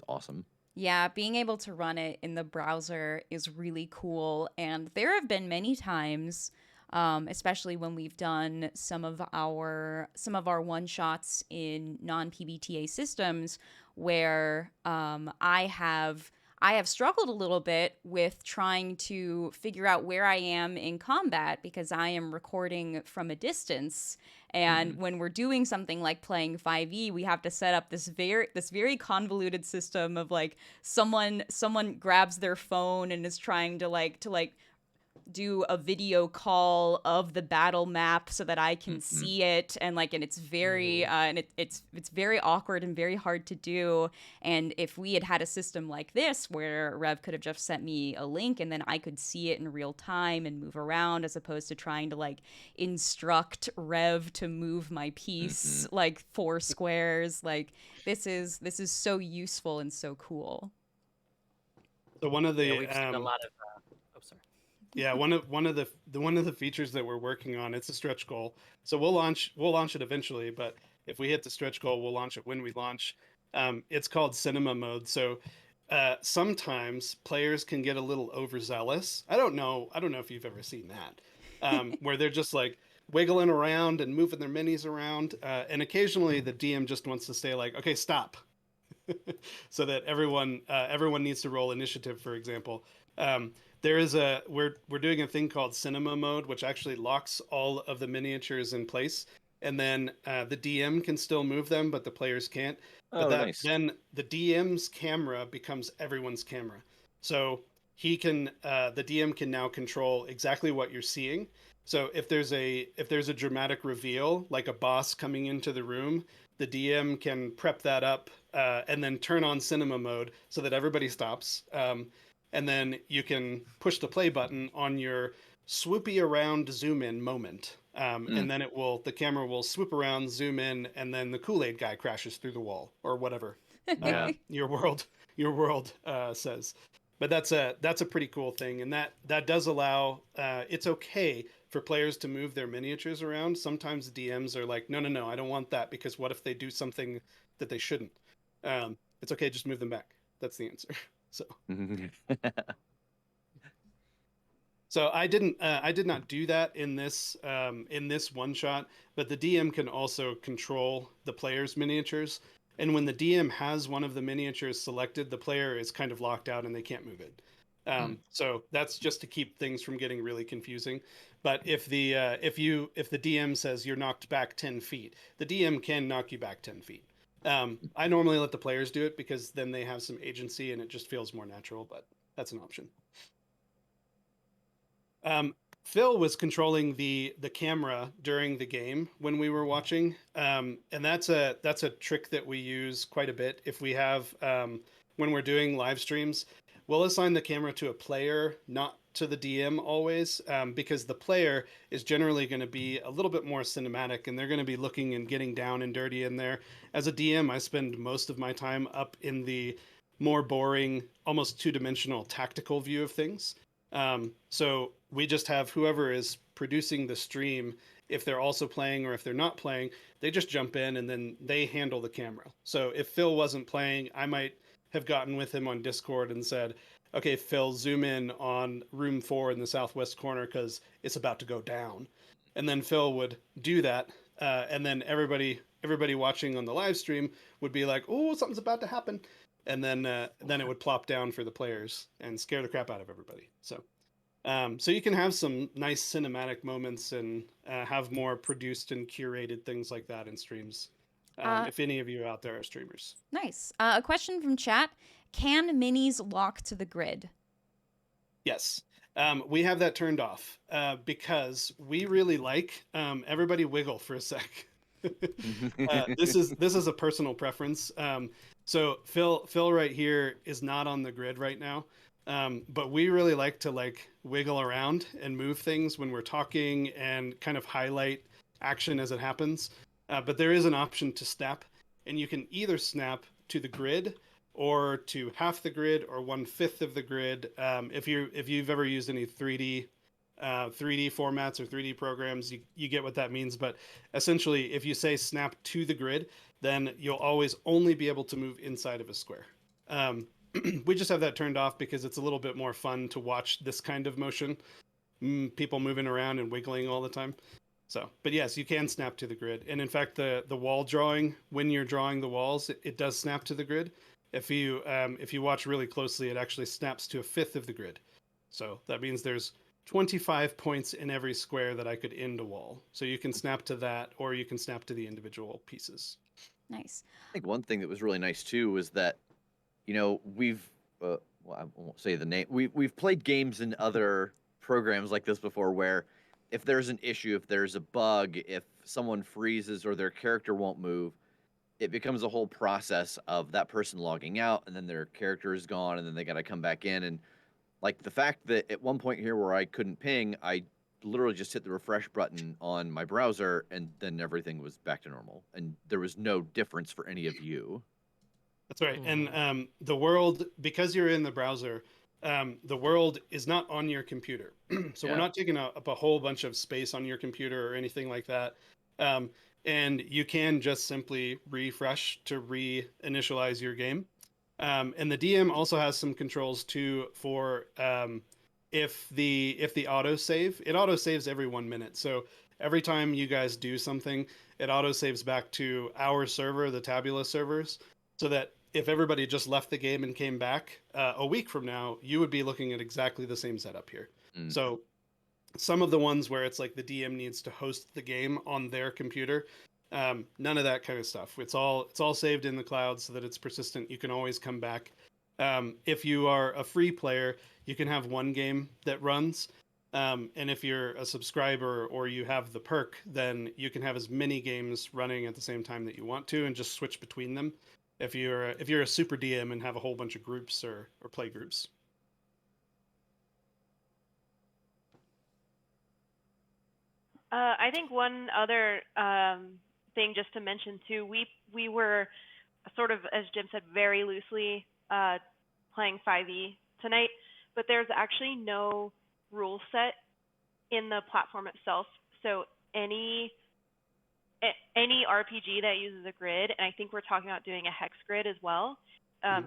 awesome. Yeah, being able to run it in the browser is really cool. And there have been many times, especially when we've done some of our one shots in non-PBTA systems, where I have struggled a little bit with trying to figure out where I am in combat because I am recording from a distance. And when we're doing something like playing 5e, we have to set up this very convoluted system of like someone grabs their phone and is trying to do a video call of the battle map so that I can see it, and it's very it's very awkward and very hard to do. And if we had had a system like this where Rev could have just sent me a link and then I could see it in real time and move around, as opposed to trying to like instruct Rev to move my piece like 4 squares, like this is so useful and so cool. So one of the We've seen a lot of oh, sorry. yeah, one of the features that we're working on, it's a stretch goal. So we'll launch it eventually, but if we hit the stretch goal, we'll launch it when we launch. It's called cinema mode. So sometimes players can get a little overzealous. I don't know if you've ever seen that, where they're just like wiggling around and moving their minis around, and occasionally the DM just wants to say like, okay, stop. So that everyone needs to roll initiative, for example. We're doing a thing called cinema mode, which actually locks all of the miniatures in place, and then the DM can still move them, but the players can't. Nice. Then the DM's camera becomes everyone's camera, so the DM can now control exactly what you're seeing. So if there's a dramatic reveal, like a boss coming into the room, the DM can prep that up and then turn on cinema mode so that everybody stops. And then you can push the play button on your swoopy around zoom in moment. And then the camera will swoop around, zoom in, and then the Kool-Aid guy crashes through the wall or whatever your world says. But that's a pretty cool thing. And that does allow, it's okay for players to move their miniatures around. Sometimes DMs are like, no, I don't want that, because what if they do something that they shouldn't? It's okay, just move them back. That's the answer. So I did not do that in this one shot, but the DM can also control the player's miniatures. And when the DM has one of the miniatures selected, the player is kind of locked out and they can't move it. So that's just to keep things from getting really confusing. But if the DM says you're knocked back 10 feet, the DM can knock you back 10 feet. I normally let the players do it because then they have some agency and it just feels more natural, but that's an option. Phil was controlling the camera during the game when we were watching, and that's a trick that we use quite a bit. If we have when we're doing live streams, we'll assign the camera to a player, not to the DM always, because the player is generally going to be a little bit more cinematic, and they're going to be looking and getting down and dirty in there. As a DM, I spend most of my time up in the more boring, almost two-dimensional tactical view of things. So we just have whoever is producing the stream, if they're also playing or if they're not playing, they just jump in and then they handle the camera. So if Phil wasn't playing, I might have gotten with him on Discord and said, okay, Phil, zoom in on room 4 in the southwest corner because it's about to go down. And then Phil would do that. And then everybody watching on the live stream would be like, oh, something's about to happen. And then it would plop down for the players and scare the crap out of everybody. So you can have some nice cinematic moments and have more produced and curated things like that in streams. If any of you out there are streamers. Nice. A question from chat. Can minis lock to the grid? Yes. We have that turned off because we really like everybody wiggle for a sec. This is a personal preference. So Phil right here is not on the grid right now. But we really like to wiggle around and move things when we're talking and kind of highlight action as it happens. But there is an option to snap, and you can either snap to the grid or to half the grid or 1/5 of the grid. If you've ever used any 3D formats or 3D programs, you get what that means. But essentially, if you say snap to the grid, then you'll always only be able to move inside of a square. We just have that turned off because it's a little bit more fun to watch this kind of motion, people moving around and wiggling all the time. So, but yes, you can snap to the grid. And in fact, the wall drawing, when you're drawing the walls, it does snap to the grid. If you watch really closely, it actually snaps to 1/5 of the grid. So that means there's 25 points in every square that I could end a wall. So you can snap to that, or you can snap to the individual pieces. Nice. I think one thing that was really nice too was that, we've well, I won't say the name. We've played games in other programs like this before, where if there's an issue, if there's a bug, if someone freezes or their character won't move, it becomes a whole process of that person logging out, and then their character is gone, and then they got to come back in. And like the fact that at one point here where I couldn't ping, I literally just hit the refresh button on my browser, and then everything was back to normal, and there was no difference for any of you. That's right. And the world, because you're in the browser, the world is not on your computer. So we're not taking up a whole bunch of space on your computer or anything like that. And you can just simply refresh to reinitialize your game. And the DM also has some controls too for if the auto save, it auto saves every 1 minute. So every time you guys do something, it auto saves back to our server, the Tabula servers, so that if everybody just left the game and came back a week from now, you would be looking at exactly the same setup here. So some of the ones where it's like the DM needs to host the game on their computer, none of that kind of stuff. It's all saved in the cloud so that it's persistent. You can always come back. If you are a free player, you can have one game that runs. And if you're a subscriber or you have the perk, then you can have as many games running at the same time that you want to and just switch between them. If you're a super DM and have a whole bunch of groups or play groups. I think one other thing just to mention too, we were sort of, as Jim said, very loosely playing 5e tonight, but there's actually no rule set in the platform itself. So any RPG that uses a grid, and I think we're talking about doing a hex grid as well,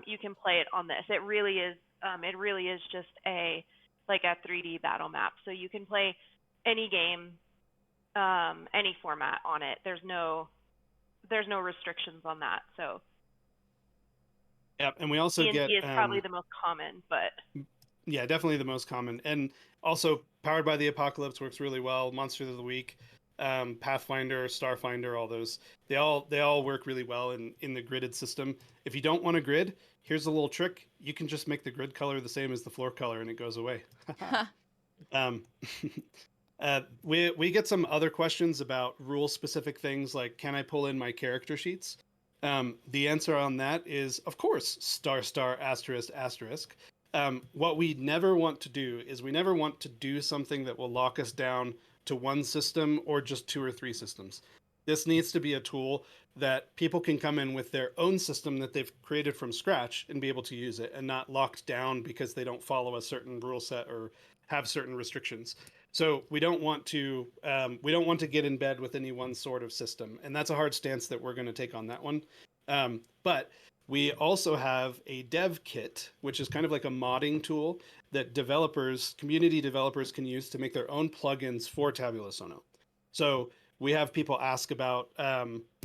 you can play it on this. It really is just a 3D battle map. So you can play any game, any format on it. There's no restrictions on that. So Yep, and we also D&D get is probably the most common, but yeah, definitely the most common, and also Powered by the Apocalypse works really well. Monsters of the Week, Pathfinder, Starfinder, all those they all work really well in the gridded system. If you don't want a grid, here's a little trick: you can just make the grid color the same as the floor color, and it goes away. Um, we get some other questions about rule specific things like, can I pull in my character sheets? The answer on that is, of course, star star asterisk asterisk. What we never want to do is we never want to do something that will lock us down to one system or just 2 or 3 systems. This needs to be a tool that people can come in with their own system that they've created from scratch and be able to use it and not locked down because they don't follow a certain rule set or have certain restrictions. So we don't want to get in bed with any one sort of system, and that's a hard stance that we're going to take on that one. But we also have a dev kit, which is kind of like a modding tool that community developers can use to make their own plugins for Tabula Sono. So we have people ask about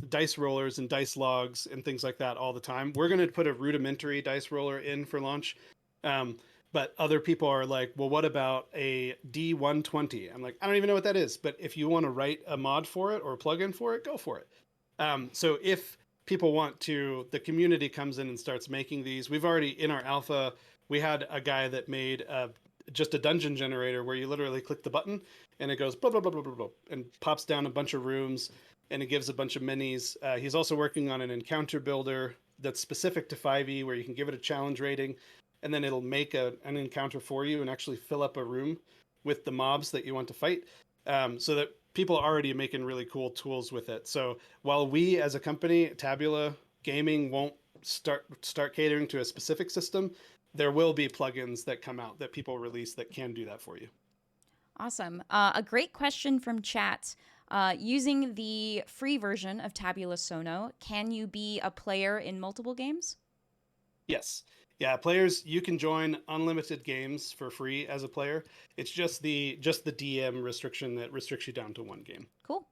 dice rollers and dice logs and things like that all the time. We're going to put a rudimentary dice roller in for launch. But other people are like, well, what about a D120? I'm like, I don't even know what that is. But if you want to write a mod for it or a plugin for it, go for it. So if people want to, the community comes in and starts making these. We've already, in our alpha, we had a guy that made just a dungeon generator where you literally click the button and it goes blah, blah, blah, blah, blah, blah, and pops down a bunch of rooms and it gives a bunch of minis. He's also working on an encounter builder that's specific to 5e where you can give it a challenge rating and then it'll make an encounter for you and actually fill up a room with the mobs that you want to fight, so that people are already making really cool tools with it. So while we as a company, Tabula Gaming, won't start catering to a specific system, there will be plugins that come out that people release that can do that for you. Awesome. A great question from chat. Using the free version of Tabula Sono, can you be a player in multiple games? Yes. Yeah, players, you can join unlimited games for free as a player. It's just the DM restriction that restricts you down to 1 game. Cool.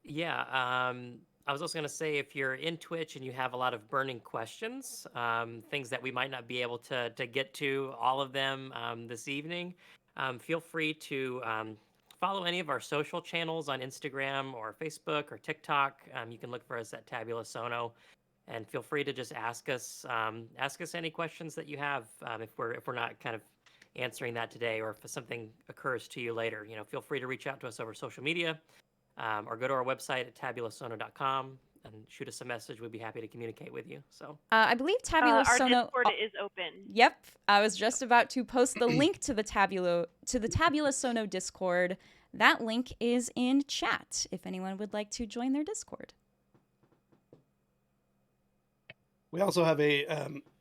Yeah, I was also going to say, if you're in Twitch and you have a lot of burning questions, things that we might not be able to get to all of them this evening, feel free to follow any of our social channels on Instagram or Facebook or TikTok. You can look for us at Tabula Sono, and feel free to just ask us any questions that you have. If we're not kind of answering that today, or if something occurs to you later, feel free to reach out to us over social media. Or go to our website at tabulasono.com and shoot us a message. We'd be happy to communicate with you. So I believe Tabula Our Sono. Discord is open. Yep, I was just about to post the link to the Tabula Sono Discord. That link is in chat if anyone would like to join their Discord. We also have a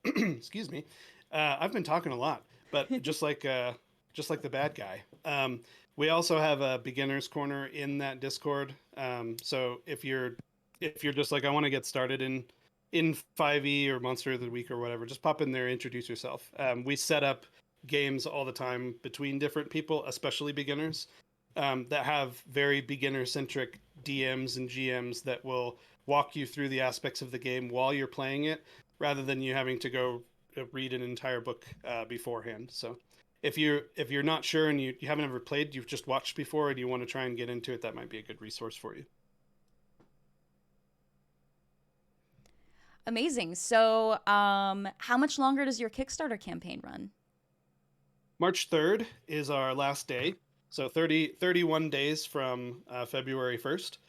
excuse me. I've been talking a lot, but just like the bad guy. We also have a beginner's corner in that Discord. So if you're just like, I want to get started in 5e or Monster of the Week or whatever, just pop in there, introduce yourself. We set up games all the time between different people, especially beginners, that have very beginner-centric DMs and GMs that will walk you through the aspects of the game while you're playing it, rather than you having to go read an entire book beforehand. So if you're not sure and you haven't ever played, you've just watched before and you want to try and get into it, that might be a good resource for you. Amazing. So how much longer does your Kickstarter campaign run? March 3rd is our last day. So 31 days from February 1st.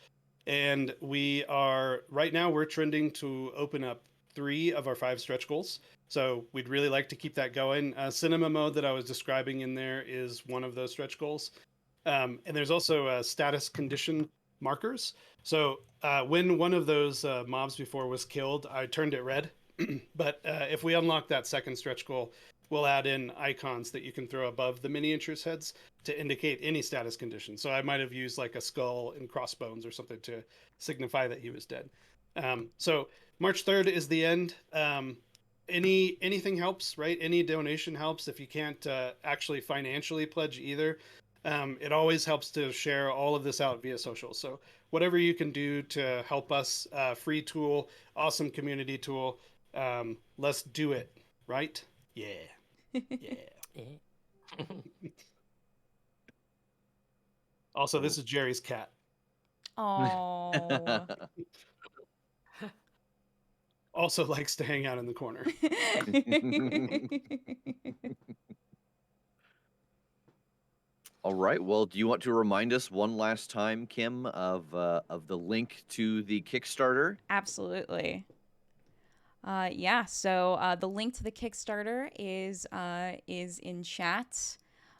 And right now we're trending to open up 3 of our 5 stretch goals. So we'd really like to keep that going. Cinema mode that I was describing in there is one of those stretch goals. And there's also status condition markers. So when one of those mobs before was killed, I turned it red. But if we unlock that second stretch goal, we'll add in icons that you can throw above the miniatures' heads to indicate any status condition. So I might have used like a skull and crossbones or something to signify that he was dead. So March 3rd is the end. Anything helps, right? Any donation helps. If you can't actually financially pledge either, it always helps to share all of this out via social. So whatever you can do to help us, free tool, awesome community tool, let's do it, right? Yeah. Yeah. Also, this is Jerry's cat. Oh. also likes to hang out in the corner. All right. Well, do you want to remind us one last time, Kim, of the link to the Kickstarter? Absolutely. Yeah. So the link to the Kickstarter is in chat.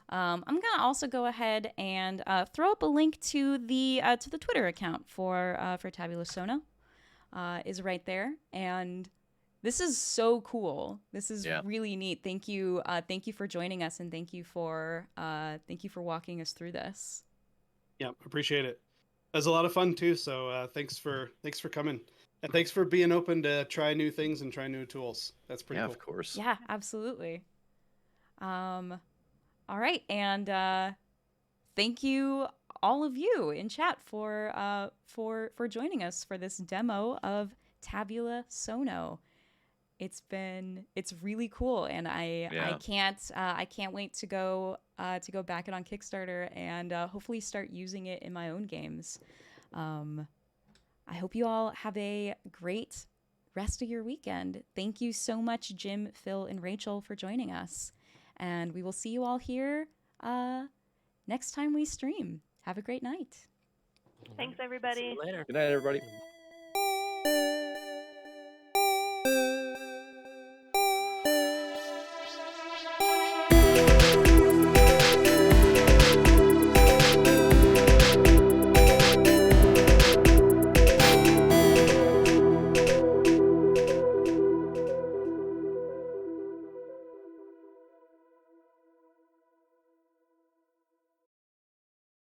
I'm gonna also go ahead and throw up a link to the Twitter account for Tabula Sono. Is right there, and this is so cool. This is Yeah. really neat. Thank you for joining us, and thank you for walking us through this. Yeah, appreciate it. It was a lot of fun too. So thanks for coming, and thanks for being open to try new things and try new tools. That's pretty Yeah, cool. of course. Yeah, absolutely. All right, and thank you all of you in chat for joining us for this demo of Tabula Sono. It's really cool, and I can't wait to go back it on Kickstarter and hopefully start using it in my own games. I hope you all have a great rest of your weekend. Thank you so much, Jim, Phil, and Rachel, for joining us, and we will see you all here next time we stream. Have a great night. Thanks, See everybody. you later. Good night, everybody.